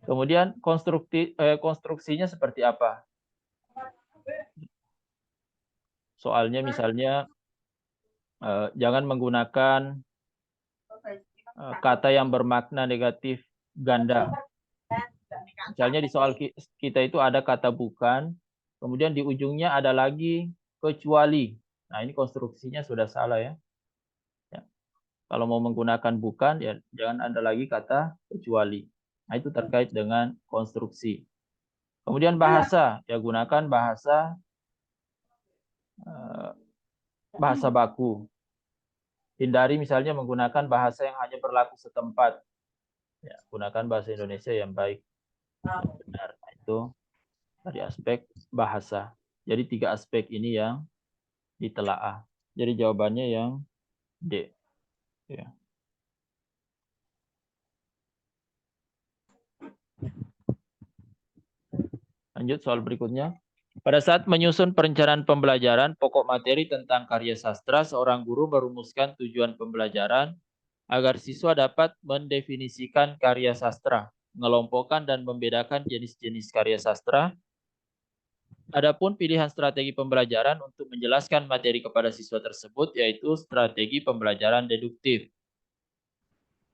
Kemudian konstruksinya seperti apa? Soalnya misalnya jangan menggunakan kata yang bermakna negatif ganda. Misalnya di soal kita itu ada kata bukan, kemudian di ujungnya ada lagi kecuali. Nah, ini konstruksinya sudah salah ya. Kalau mau menggunakan bukan, ya jangan ada lagi kata kecuali. Nah, itu terkait dengan konstruksi. Kemudian bahasa, ya gunakan bahasa baku. Hindari misalnya menggunakan bahasa yang hanya berlaku setempat. Ya, gunakan bahasa Indonesia yang baik. Benar. Nah, itu dari aspek bahasa. Jadi 3 aspek ini yang ditelaah. Jadi jawabannya yang D. Ya. Lanjut soal berikutnya. Pada saat menyusun perencanaan pembelajaran pokok materi tentang karya sastra, seorang guru merumuskan tujuan pembelajaran agar siswa dapat mendefinisikan karya sastra, mengelompokkan dan membedakan jenis-jenis karya sastra. Adapun pilihan strategi pembelajaran untuk menjelaskan materi kepada siswa tersebut yaitu strategi pembelajaran deduktif.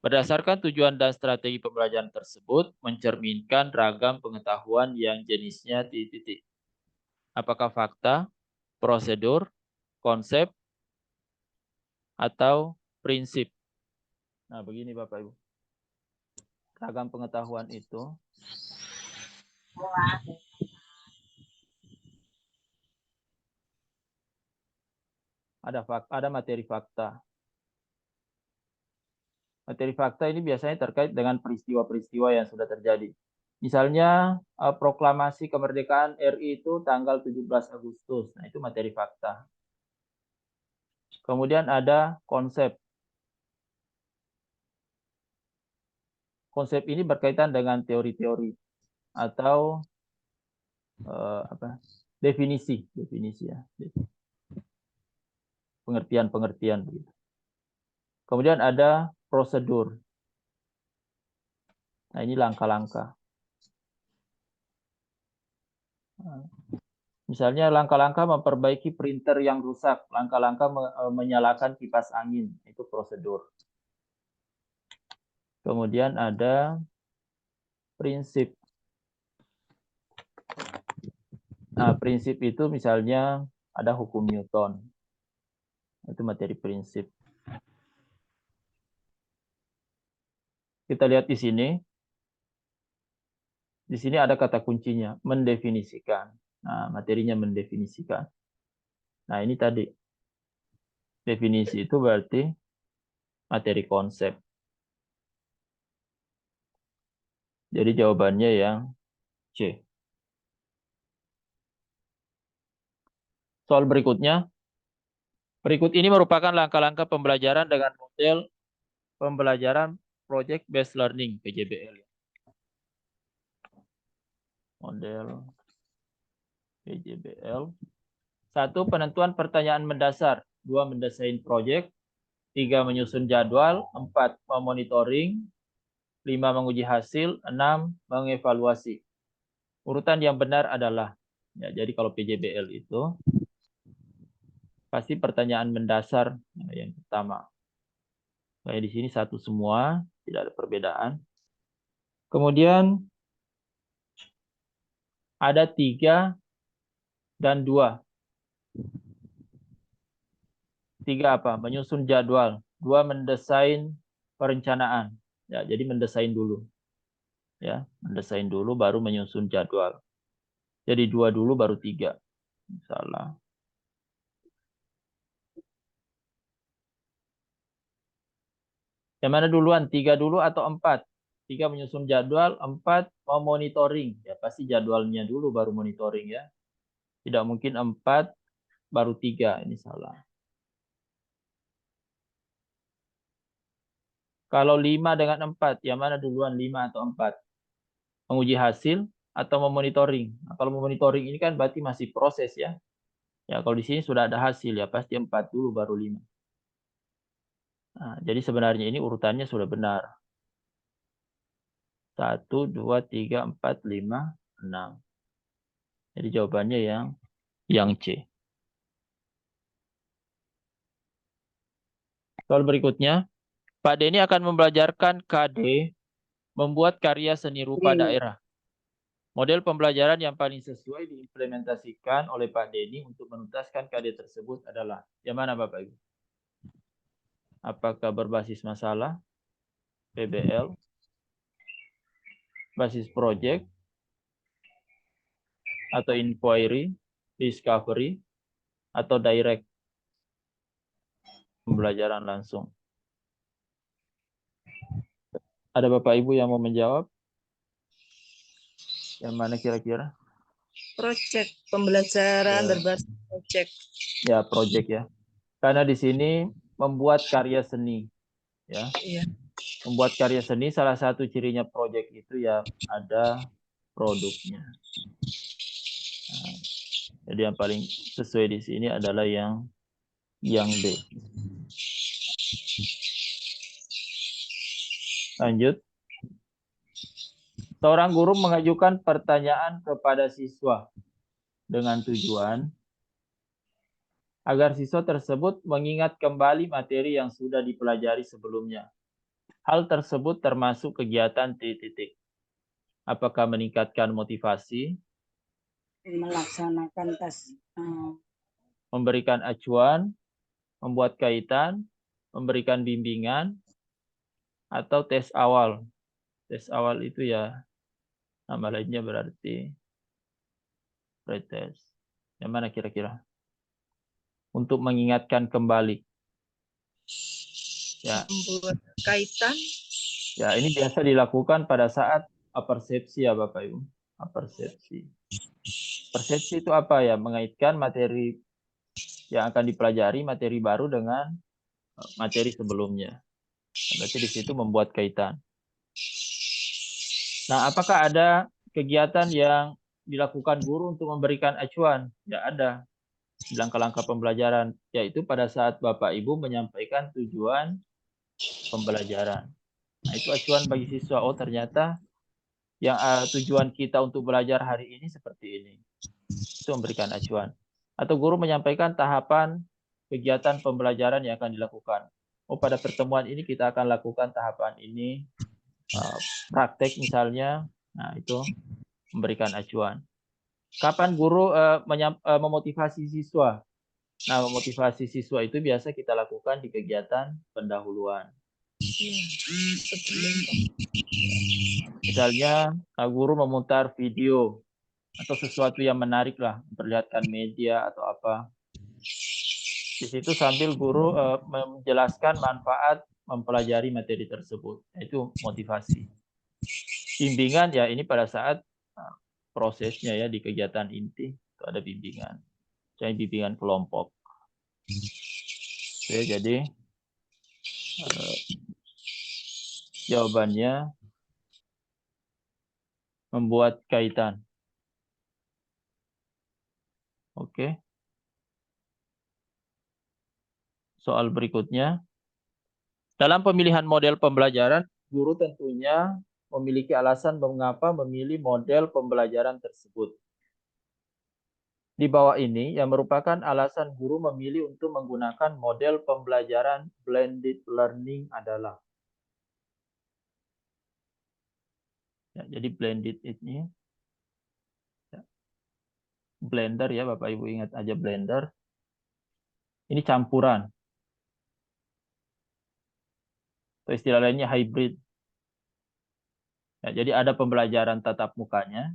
Berdasarkan tujuan dan strategi pembelajaran tersebut mencerminkan ragam pengetahuan yang jenisnya titik. Apakah fakta, prosedur, konsep, atau prinsip? Nah, begini Bapak Ibu. Ragam pengetahuan itu ada materi fakta. Materi fakta ini biasanya terkait dengan peristiwa-peristiwa yang sudah terjadi. Misalnya proklamasi kemerdekaan RI itu tanggal 17 Agustus. Nah, itu materi fakta. Kemudian ada konsep. Konsep ini berkaitan dengan teori-teori atau definisi ya. Pengertian begitu. Kemudian ada prosedur. Nah, ini langkah-langkah. Misalnya langkah-langkah memperbaiki printer yang rusak, langkah-langkah menyalakan kipas angin, itu prosedur. Kemudian ada prinsip. Nah, prinsip itu misalnya ada hukum Newton. Itu materi prinsip. Kita lihat di sini. Di sini ada kata kuncinya, mendefinisikan. Nah, materinya mendefinisikan. Nah, ini tadi. Definisi itu berarti materi konsep. Jadi jawabannya yang C. Soal berikutnya. Berikut ini merupakan langkah-langkah pembelajaran dengan model pembelajaran Project Based Learning, PJBL. Model PJBL. 1. Penentuan pertanyaan mendasar. 2. Mendesain proyek. 3. Menyusun jadwal. 4. Memonitoring. 5. Menguji hasil. 6. Mengevaluasi. Urutan yang benar adalah, ya, jadi kalau PJBL itu pasti pertanyaan mendasar yang pertama. Kayak di sini satu semua, tidak ada perbedaan. Kemudian ada 3 dan 2. 3 apa? Menyusun jadwal. 2 mendesain perencanaan. Ya, jadi mendesain dulu. Ya, mendesain dulu baru menyusun jadwal. Jadi 2 dulu baru 3. Salah. Yang mana duluan? 3 dulu atau 4? 3 menyusun jadwal, 4 memonitoring. Ya, pasti jadwalnya dulu baru monitoring ya. Tidak mungkin 4 baru 3. Ini salah. Kalau 5 dengan 4, yang mana duluan 5 atau 4? Menguji hasil atau memonitoring? Nah, kalau memonitoring ini kan berarti masih proses ya. Ya, kalau di sini sudah ada hasil ya, pasti 4 dulu baru 5. Nah, jadi sebenarnya ini urutannya sudah benar. 1, 2, 3, 4, 5, 6. Jadi jawabannya yang C. Soal berikutnya, Pak Denny akan membelajarkan KD membuat karya seni rupa daerah. Model pembelajaran yang paling sesuai diimplementasikan oleh Pak Denny untuk menuntaskan KD tersebut adalah yang mana Bapak Ibu? Apakah berbasis masalah, PBL, basis project, atau inquiry, discovery, atau direct pembelajaran langsung? Ada Bapak Ibu yang mau menjawab? Yang mana kira-kira? Project pembelajaran berbasis project. Ya, project ya. Karena di sini membuat karya seni. Ya. Iya. Membuat karya seni salah satu cirinya project itu ya ada produknya. Nah, jadi yang paling sesuai di sini adalah yang B. Lanjut. Seorang guru mengajukan pertanyaan kepada siswa dengan tujuan agar siswa tersebut mengingat kembali materi yang sudah dipelajari sebelumnya. Hal tersebut termasuk kegiatan titik. Apakah meningkatkan motivasi, melaksanakan tes, memberikan acuan, membuat kaitan, memberikan bimbingan, atau tes awal. Tes awal itu ya nama lainnya berarti pretest. Yang mana kira-kira? Untuk mengingatkan kembali. Ya. Membuat kaitan. Ya, ini biasa dilakukan pada saat apersepsi ya Bapak Ibu. Apersepsi. Persepsi itu apa ya? Mengaitkan materi yang akan dipelajari, materi baru dengan materi sebelumnya. Berarti di situ membuat kaitan. Nah, apakah ada kegiatan yang dilakukan guru untuk memberikan acuan? Ya ada. Langkah-langkah pembelajaran, yaitu pada saat Bapak Ibu menyampaikan tujuan pembelajaran. Nah, itu acuan bagi siswa. Oh, ternyata yang tujuan kita untuk belajar hari ini seperti ini. Itu memberikan acuan. Atau guru menyampaikan tahapan kegiatan pembelajaran yang akan dilakukan. Oh, pada pertemuan ini kita akan lakukan tahapan ini, praktek misalnya. Nah, itu memberikan acuan. Kapan guru memotivasi siswa? Nah, memotivasi siswa itu biasa kita lakukan di kegiatan pendahuluan. Misalnya, guru memutar video atau sesuatu yang menarik lah, memperlihatkan media atau apa. Di situ sambil guru menjelaskan manfaat mempelajari materi tersebut. Itu motivasi. Bimbingan ya ini pada saat prosesnya ya di kegiatan inti itu ada bimbingan. Misalnya bimbingan kelompok. Oke, jadi jawabannya membuat kaitan. Oke. Soal berikutnya. Dalam pemilihan model pembelajaran, guru tentunya memiliki alasan mengapa memilih model pembelajaran tersebut. Di bawah ini yang merupakan alasan guru memilih untuk menggunakan model pembelajaran blended learning adalah. Ya, jadi blended ini, ya, blender ya Bapak Ibu ingat aja blender. Ini campuran. Atau istilah lainnya hybrid. Ya, jadi ada pembelajaran tatap mukanya,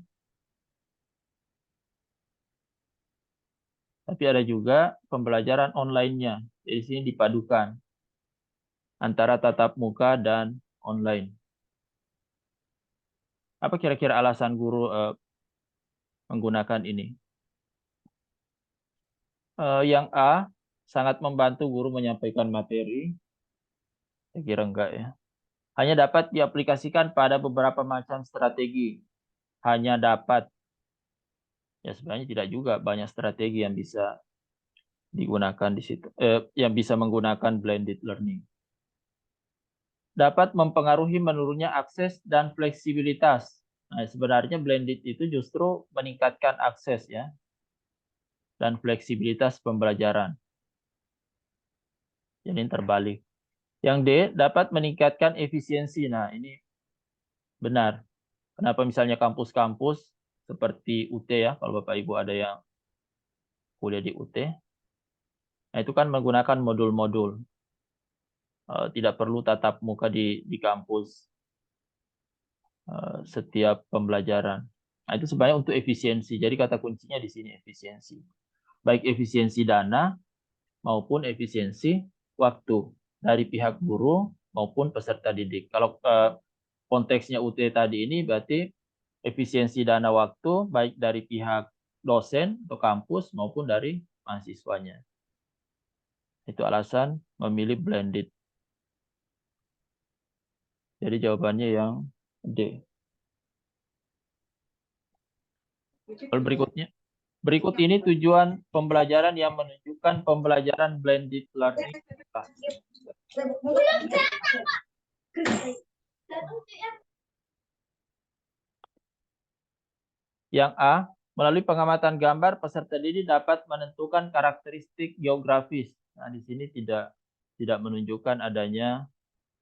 tapi ada juga pembelajaran online-nya. Jadi di sini dipadukan antara tatap muka dan online. Apa kira-kira alasan guru menggunakan ini? Yang A, sangat membantu guru menyampaikan materi. Saya kira enggak ya. Hanya dapat diaplikasikan pada beberapa macam strategi. Hanya dapat. Ya sebenarnya tidak juga, banyak strategi yang bisa digunakan di situ. Yang bisa menggunakan blended learning. Dapat mempengaruhi menurunnya akses dan fleksibilitas. Nah, sebenarnya blended itu justru meningkatkan akses ya dan fleksibilitas pembelajaran. Jadi terbalik. Yang D, dapat meningkatkan efisiensi. Nah, ini benar. Kenapa misalnya kampus-kampus seperti UT ya, kalau Bapak Ibu ada yang kuliah di UT, nah itu kan menggunakan modul-modul. Tidak perlu tatap muka di kampus setiap pembelajaran. Nah, itu sebenarnya untuk efisiensi. Jadi kata kuncinya di sini efisiensi. Baik efisiensi dana maupun efisiensi waktu dari pihak guru maupun peserta didik. Kalau konteksnya UT tadi ini berarti efisiensi dana waktu baik dari pihak dosen atau kampus maupun dari mahasiswanya. Itu alasan memilih blended. Jadi jawabannya yang D. Lalu berikutnya. Berikut ini tujuan pembelajaran yang menunjukkan pembelajaran blended learning. Yang A, melalui pengamatan gambar, peserta didik dapat menentukan karakteristik geografis. Nah, di sini tidak menunjukkan adanya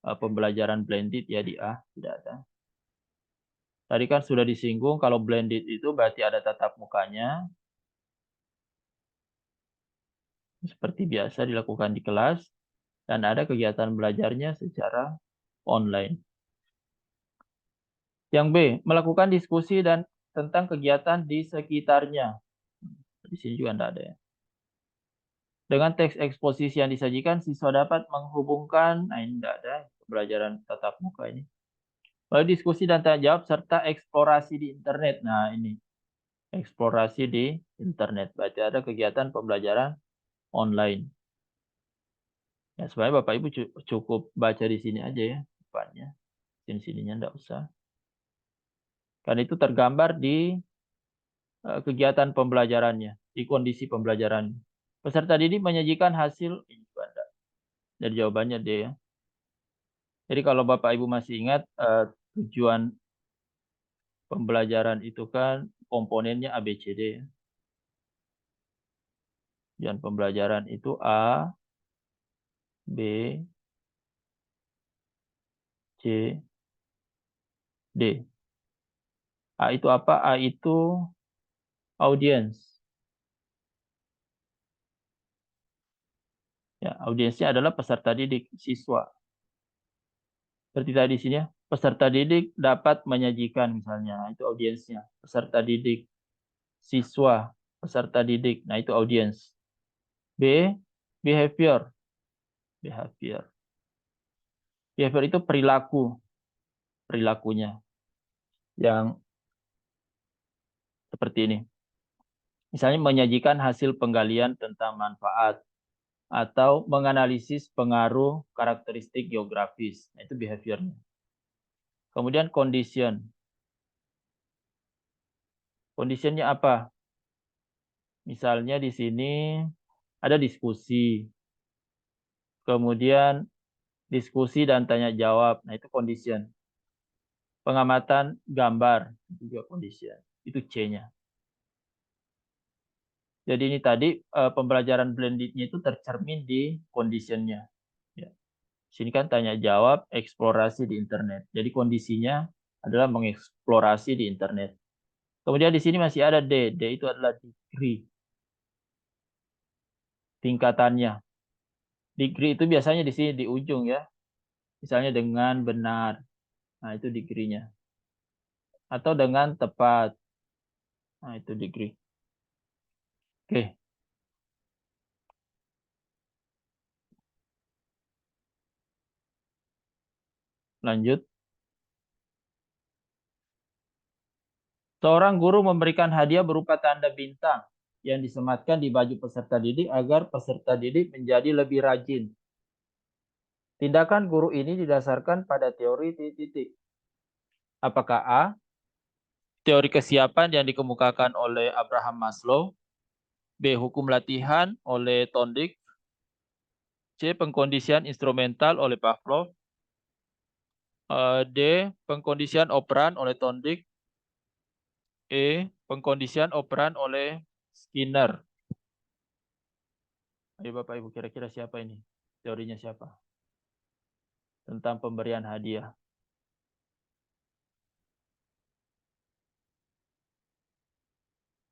pembelajaran blended ya di A, tidak ada. Tadi kan sudah disinggung kalau blended itu berarti ada tatap mukanya. Seperti biasa dilakukan di kelas dan ada kegiatan belajarnya secara online. Yang B, melakukan diskusi dan tentang kegiatan di sekitarnya. Di sini juga tidak ada ya. Dengan teks eksposisi yang disajikan, siswa dapat menghubungkan, nah ini tidak ada, pembelajaran tatap muka ini. Lalu diskusi dan tanya jawab serta eksplorasi di internet. Nah ini, eksplorasi di internet. Berarti ada kegiatan pembelajaran online. Ya sebenarnya Bapak Ibu cukup baca di sini aja ya, depannya. Sini-sininya tidak usah. Karena itu tergambar di kegiatan pembelajarannya, di kondisi pembelajaran. Peserta didik menyajikan hasil, ini ada. Jadi jawabannya D ya. Jadi kalau Bapak Ibu masih ingat, tujuan pembelajaran itu kan komponennya ABCD ya. Tujuan pembelajaran itu A, B, C, D. A itu apa? A itu audiens. Ya, audiensnya adalah peserta didik, siswa. Seperti tadi di sini ya, peserta didik dapat menyajikan misalnya, itu audiensnya. Peserta didik, siswa, peserta didik, nah itu audiens. B, behavior. Behavior. Behavior itu perilakunya. Yang seperti ini. Misalnya menyajikan hasil penggalian tentang manfaat atau menganalisis pengaruh karakteristik geografis. Nah, itu behaviornya. Kemudian condition. Conditionnya apa? Misalnya di sini ada diskusi. Kemudian diskusi dan tanya jawab. Nah, itu condition. Pengamatan gambar. Itu juga condition. Itu C-nya. Jadi ini tadi pembelajaran blendednya itu tercermin di conditionnya. Ya. Sini kan tanya jawab, eksplorasi di internet. Jadi kondisinya adalah mengeksplorasi di internet. Kemudian di sini masih ada D. D itu adalah degree. Tingkatannya. Degree itu biasanya di sini di ujung ya. Misalnya dengan benar. Nah, itu degree-nya. Atau dengan tepat. Nah, itu degree. Oke. Lanjut. Seorang guru memberikan hadiah berupa tanda bintang yang disematkan di baju peserta didik agar peserta didik menjadi lebih rajin. Tindakan guru ini didasarkan pada teori titik-titik. Apakah A, teori kesiapan yang dikemukakan oleh Abraham Maslow, B, hukum latihan oleh Thorndike, C, pengkondisian instrumental oleh Pavlov, D, pengkondisian operan oleh Thorndike, E, pengkondisian operan oleh Skinner. Ayo Bapak Ibu, kira-kira siapa ini? Teorinya siapa? Tentang pemberian hadiah.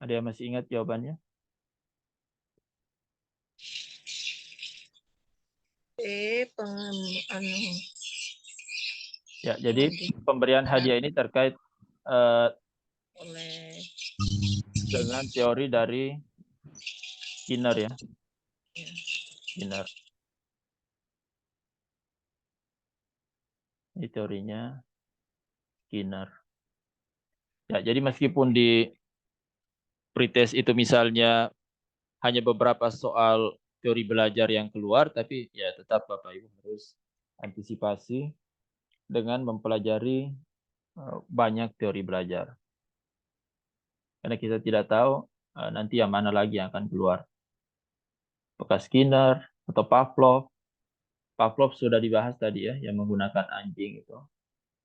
Ada yang masih ingat jawabannya? Ya, jadi pemberian hadiah ini terkait dengan teori dari Skinner ya. Skinner. Ini teorinya Skinner. Ya, jadi meskipun di pretest itu misalnya hanya beberapa soal teori belajar yang keluar, tapi ya tetap Bapak Ibu harus antisipasi dengan mempelajari banyak teori belajar. Karena kita tidak tahu nanti yang mana lagi yang akan keluar. Apakah Skinner atau Pavlov. Pavlov sudah dibahas tadi ya, yang menggunakan anjing itu.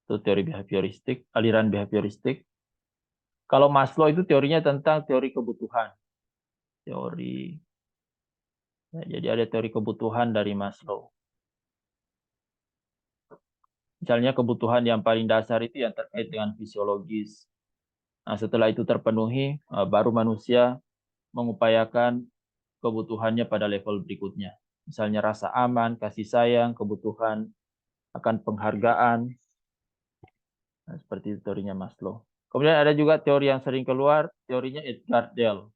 Itu teori behavioristik, aliran behavioristik. Kalau Maslow itu teorinya tentang teori kebutuhan. Teori, ya, jadi ada teori kebutuhan dari Maslow. Misalnya kebutuhan yang paling dasar itu yang terkait dengan fisiologis. Nah, setelah itu terpenuhi, baru manusia mengupayakan kebutuhannya pada level berikutnya. Misalnya rasa aman, kasih sayang, kebutuhan akan penghargaan. Nah, seperti itu teorinya Maslow. Kemudian ada juga teori yang sering keluar, teorinya Edgar Dale.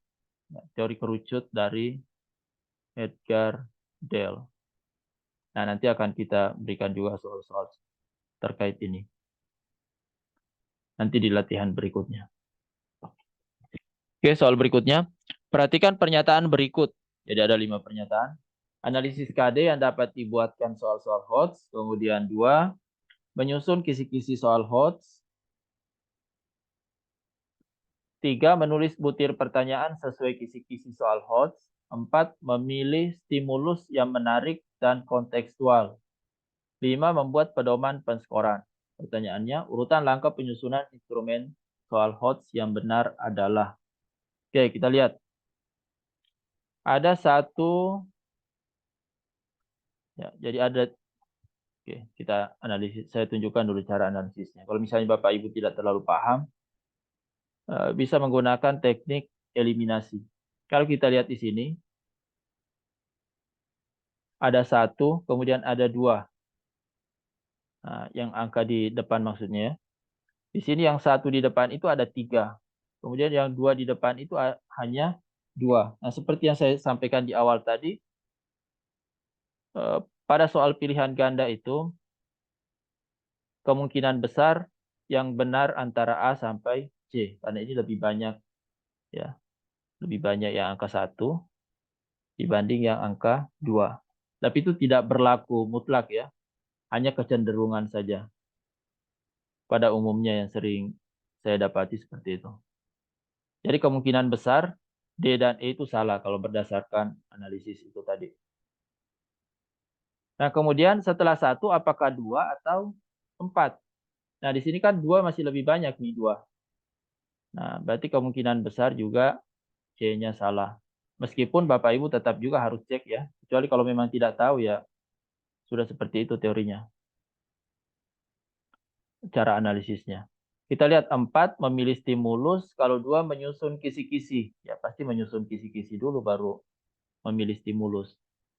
Teori kerucut dari Edgar Dale. Nah, nanti akan kita berikan juga soal-soal terkait ini. Nanti di latihan berikutnya. Oke, soal berikutnya. Perhatikan pernyataan berikut. Jadi ada 5 pernyataan. Analisis KD yang dapat dibuatkan soal-soal HOTS. Kemudian 2, menyusun kisi-kisi soal HOTS. 3, menulis butir pertanyaan sesuai kisi-kisi soal HOTS. 4, memilih stimulus yang menarik dan kontekstual. 5, membuat pedoman penskoran. Pertanyaannya, urutan langkah penyusunan instrumen soal HOTS yang benar adalah. Oke, kita lihat. Ada satu, ya, jadi ada, oke, kita analisis. Saya tunjukkan dulu cara analisisnya. Kalau misalnya Bapak Ibu tidak terlalu paham, bisa menggunakan teknik eliminasi. Kalau kita lihat di sini, ada 1, kemudian ada 2. Nah, yang angka di depan maksudnya. Di sini yang 1 di depan itu ada 3. Kemudian yang 2 di depan itu hanya 2. Nah, seperti yang saya sampaikan di awal tadi, pada soal pilihan ganda itu, kemungkinan besar yang benar antara A sampai C. Karena ini lebih banyak, ya, lebih banyak yang angka 1 dibanding yang angka 2. Tapi itu tidak berlaku mutlak ya. Hanya kecenderungan saja. Pada umumnya yang sering saya dapati seperti itu. Jadi kemungkinan besar D dan E itu salah kalau berdasarkan analisis itu tadi. Nah, kemudian setelah 1 apakah 2 atau 4? Nah, di sini kan 2 masih lebih banyak nih 2. Nah, berarti kemungkinan besar juga C-nya salah. Meskipun Bapak Ibu tetap juga harus cek ya. Kecuali kalau memang tidak tahu ya, sudah seperti itu teorinya. Cara analisisnya. Kita lihat 4 memilih stimulus, kalau 2 menyusun kisi-kisi. Ya pasti menyusun kisi-kisi dulu baru memilih stimulus.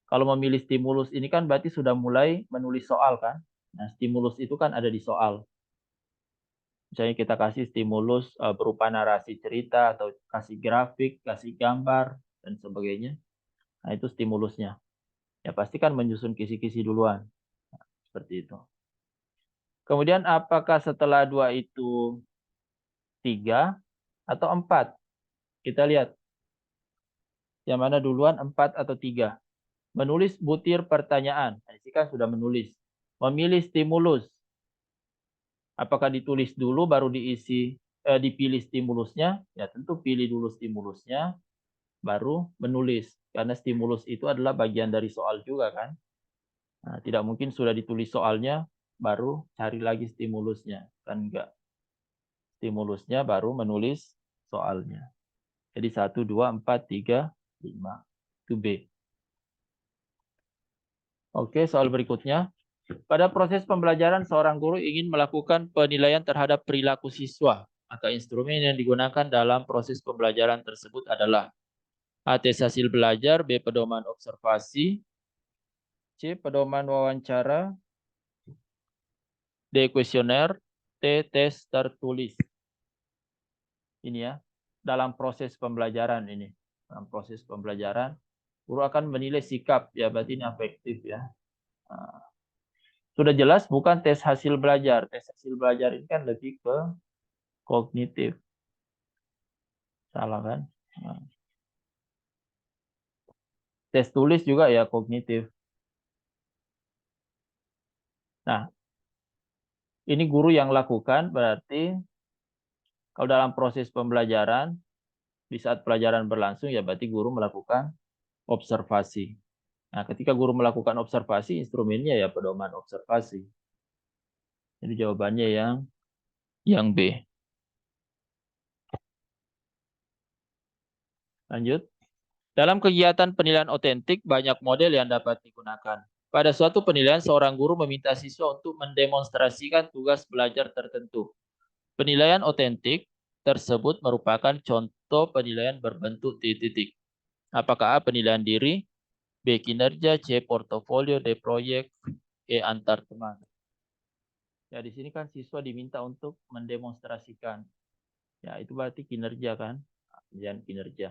Kalau memilih stimulus ini kan berarti sudah mulai menulis soal kan. Nah stimulus itu kan ada di soal. Misalnya kita kasih stimulus berupa narasi cerita atau kasih grafik, kasih gambar, dan sebagainya. Nah itu stimulusnya. Ya pasti kan menyusun kisi-kisi duluan. Nah, seperti itu. Kemudian apakah setelah 2 itu 3 atau 4? Kita lihat. Yang mana duluan 4 atau 3. Menulis butir pertanyaan. Nah, ini kan sudah menulis. Memilih stimulus. Apakah ditulis dulu baru dipilih stimulusnya? Ya tentu pilih dulu stimulusnya, baru menulis. Karena stimulus itu adalah bagian dari soal juga kan. Nah, tidak mungkin sudah ditulis soalnya, baru cari lagi stimulusnya. Kan enggak. Stimulusnya baru menulis soalnya. Jadi 1, 2, 4, 3, 5. Itu B. Oke, soal berikutnya. Pada proses pembelajaran, seorang guru ingin melakukan penilaian terhadap perilaku siswa. Maka instrumen yang digunakan dalam proses pembelajaran tersebut adalah A. Tes hasil belajar, B. Pedoman observasi, C. Pedoman wawancara, D. Kuesioner, T. Tes tertulis. Ini ya, dalam proses pembelajaran ini. Dalam proses pembelajaran, guru akan menilai sikap, ya berarti ini afektif ya. Nah, sudah jelas bukan tes hasil belajar. Tes hasil belajar ini kan lebih ke kognitif. Salah kan? Nah. Tes tulis juga ya kognitif. Nah, ini guru yang lakukan berarti kalau dalam proses pembelajaran, di saat pelajaran berlangsung ya berarti guru melakukan observasi. Nah, ketika guru melakukan observasi, instrumennya ya pedoman observasi. Jadi jawabannya yang B. Lanjut. Dalam kegiatan penilaian otentik, banyak model yang dapat digunakan. Pada suatu penilaian, seorang guru meminta siswa untuk mendemonstrasikan tugas belajar tertentu. Penilaian otentik tersebut merupakan contoh penilaian berbentuk titik-titik. Apakah A. Penilaian diri, B. Kinerja, C. Portofolio, D. Proyek, E. Antar teman. Ya, di sini kan siswa diminta untuk mendemonstrasikan. Ya, itu berarti kinerja kan? Penilaian kinerja.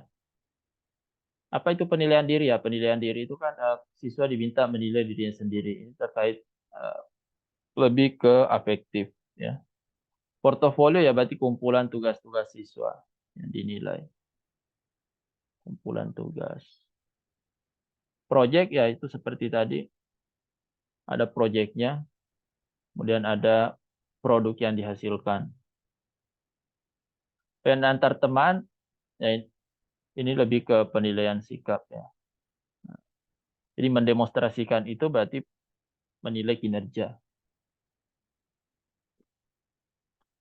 Apa itu penilaian diri ya? Penilaian diri itu kan siswa diminta menilai dirinya sendiri. Ini terkait lebih ke afektif ya. Portofolio ya berarti kumpulan tugas-tugas siswa yang dinilai. Kumpulan tugas. Project ya itu seperti tadi. Ada projectnya. Kemudian ada produk yang dihasilkan. Dan antar teman ya ini lebih ke penilaian sikap ya. Jadi mendemonstrasikan itu berarti menilai kinerja.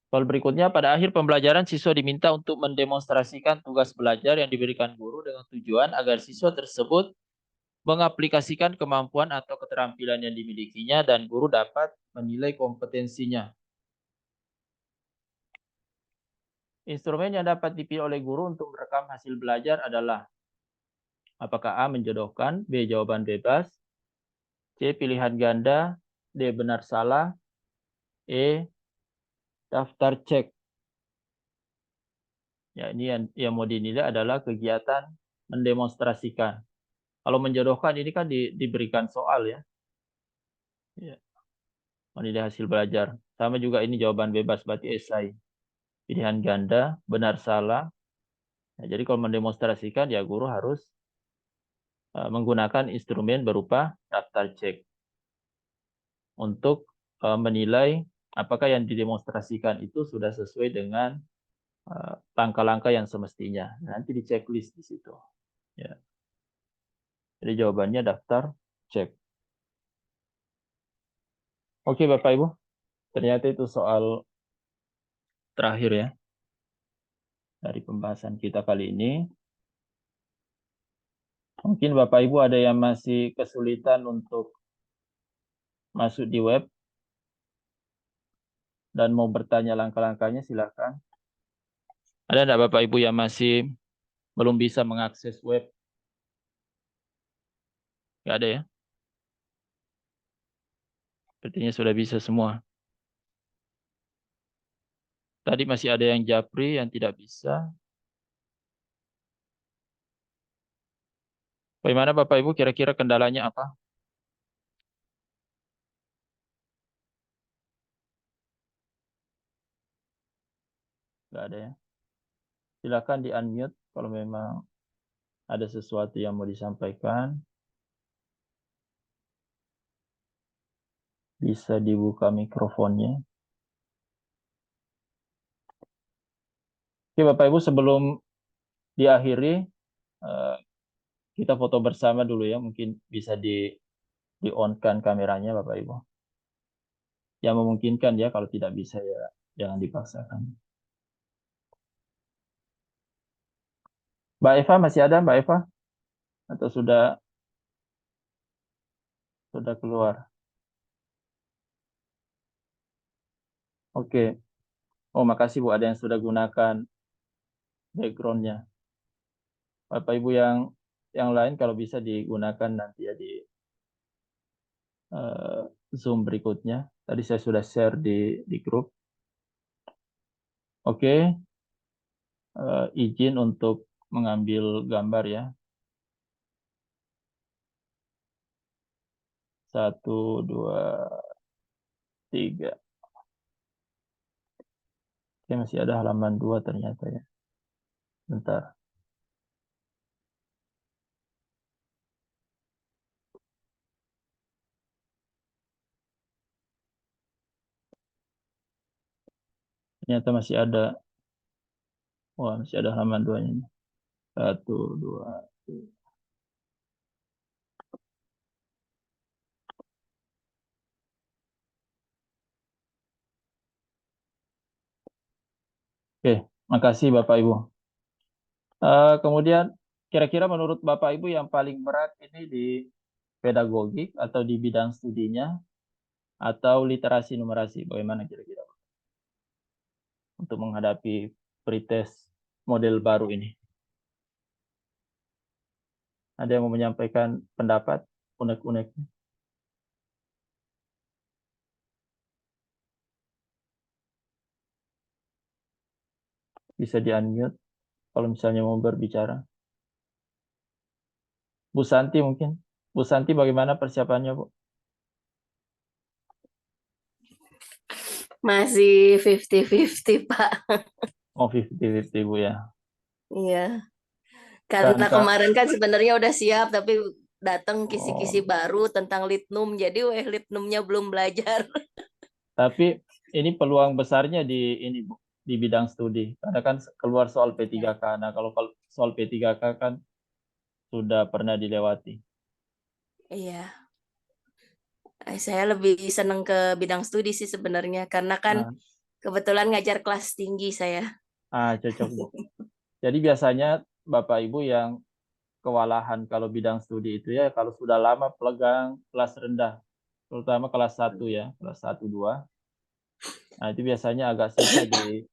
Soal berikutnya, pada akhir pembelajaran siswa diminta untuk mendemonstrasikan tugas belajar yang diberikan guru dengan tujuan agar siswa tersebut mengaplikasikan kemampuan atau keterampilan yang dimilikinya dan guru dapat menilai kompetensinya. Instrumen yang dapat dipilih oleh guru untuk merekam hasil belajar adalah apakah A. Menjodohkan, B. Jawaban bebas, C. Pilihan ganda, D. Benar salah, E. Daftar cek. Ya, ini yang mau dinilai adalah kegiatan mendemonstrasikan. Kalau menjodohkan ini kan diberikan soal ya. Ya. Menilai hasil belajar. Sama juga ini jawaban bebas, berarti esai. Pilihan ganda, benar salah. Nah, jadi kalau mendemonstrasikan ya guru harus menggunakan instrumen berupa daftar cek untuk menilai apakah yang didemonstrasikan itu sudah sesuai dengan langkah-langkah yang semestinya. Nanti di checklist di situ. Ya. Jadi jawabannya daftar cek. Oke Bapak Ibu, ternyata itu soal terakhir ya dari pembahasan kita kali ini. Mungkin Bapak Ibu ada yang masih kesulitan untuk masuk di web dan mau bertanya langkah-langkahnya, silakan. Ada enggak Bapak Ibu yang masih belum bisa mengakses web? Nggak ada ya? Sepertinya sudah bisa semua. Tadi masih ada yang japri yang tidak bisa. Bagaimana Bapak Ibu, kira-kira kendalanya apa? Nggak ada ya? Silakan di-unmute kalau memang ada sesuatu yang mau disampaikan. Bisa dibuka mikrofonnya. Oke Bapak Ibu, sebelum diakhiri, kita foto bersama dulu ya. Mungkin bisa di-on-kan kameranya Bapak Ibu. Yang memungkinkan ya, kalau tidak bisa ya jangan dipaksakan. Mbak Eva masih ada Mbak Eva? Atau sudah keluar? Oke. Oh makasih Bu, ada yang sudah gunakan background-nya. Bapak Ibu yang lain kalau bisa digunakan nanti ya di Zoom berikutnya. Tadi saya sudah share di grup. Oke. Izin untuk mengambil gambar ya. 1, 2, 3. Oke, masih ada halaman 2 ternyata ya. Bentar. Ternyata masih ada. Wah, masih ada halaman 2-nya. 1, 2, 3. Oke, makasih Bapak Ibu. Kemudian kira-kira menurut Bapak Ibu yang paling berat ini di pedagogik atau di bidang studinya atau literasi numerasi? Bagaimana kira-kira untuk menghadapi pretest model baru ini? Ada yang mau menyampaikan pendapat unek-uneknya? Bisa di-unmute kalau misalnya mau berbicara. Bu Santi mungkin. Bu Santi bagaimana persiapannya, Bu? Masih 50-50, Pak. Oh, 50-50, Bu ya. Iya. Karena Kak, kemarin kan sebenarnya udah siap, tapi datang kisi-kisi baru tentang litnum. Jadi litnumnya belum belajar. tapi ini peluang besarnya di Bu, di bidang studi. Karena kan keluar soal P3K. Nah, kalau soal P3K kan sudah pernah dilewati. Iya. Saya lebih senang ke bidang studi sih sebenarnya. Karena kan Nah, kebetulan ngajar kelas tinggi saya. cocok, Bu. Jadi biasanya Bapak Ibu yang kewalahan kalau bidang studi itu ya kalau sudah lama pegang kelas rendah, terutama kelas 1 ya, kelas 1, 2. Nah, itu biasanya agak susah di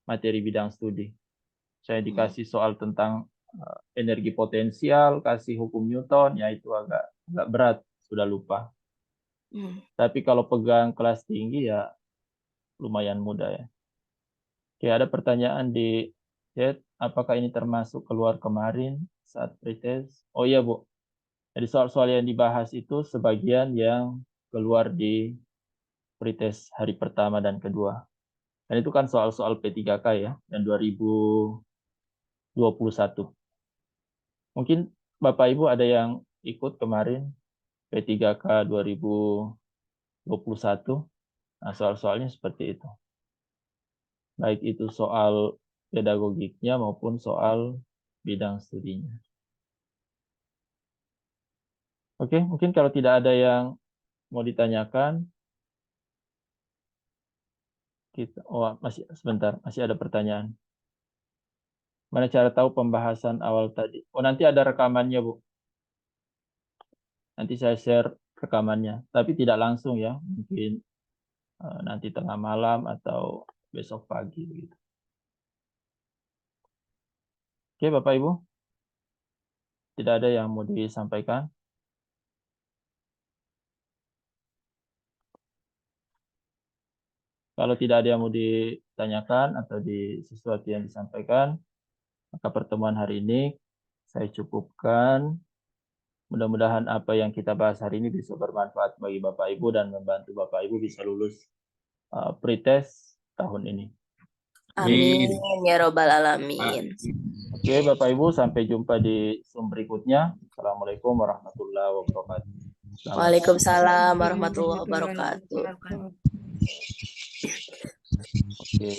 materi bidang studi. Saya dikasih soal tentang energi potensial, kasih hukum Newton, ya itu agak berat, sudah lupa. Tapi kalau pegang kelas tinggi ya lumayan mudah ya. Oke, ada pertanyaan di chat, apakah ini termasuk keluar kemarin saat pretest? Oh iya, Bu. Jadi soal-soal yang dibahas itu sebagian yang keluar di pretest hari pertama dan kedua. Dan itu kan soal-soal P3K ya, dan 2021. Mungkin Bapak Ibu ada yang ikut kemarin P3K 2021. Nah, soal-soalnya seperti itu. Baik itu soal pedagogiknya maupun soal bidang studinya. Oke, mungkin kalau tidak ada yang mau ditanyakan, masih sebentar, masih ada pertanyaan. Mana cara tahu pembahasan awal tadi? Oh, nanti ada rekamannya, Bu. Nanti saya share rekamannya, tapi tidak langsung ya, mungkin nanti tengah malam atau besok pagi begitu. Oke, Bapak Ibu. Tidak ada yang mau disampaikan? Kalau tidak ada yang mau ditanyakan atau sesuatu yang disampaikan, maka pertemuan hari ini saya cukupkan. Mudah-mudahan apa yang kita bahas hari ini bisa bermanfaat bagi Bapak Ibu dan membantu Bapak Ibu bisa lulus pretest tahun ini. Amin ya robbal alamin. Oke, Bapak Ibu, sampai jumpa di Zoom berikutnya. Assalamualaikum warahmatullahi wabarakatuh. Waalaikumsalam warahmatullahi wabarakatuh. Oke.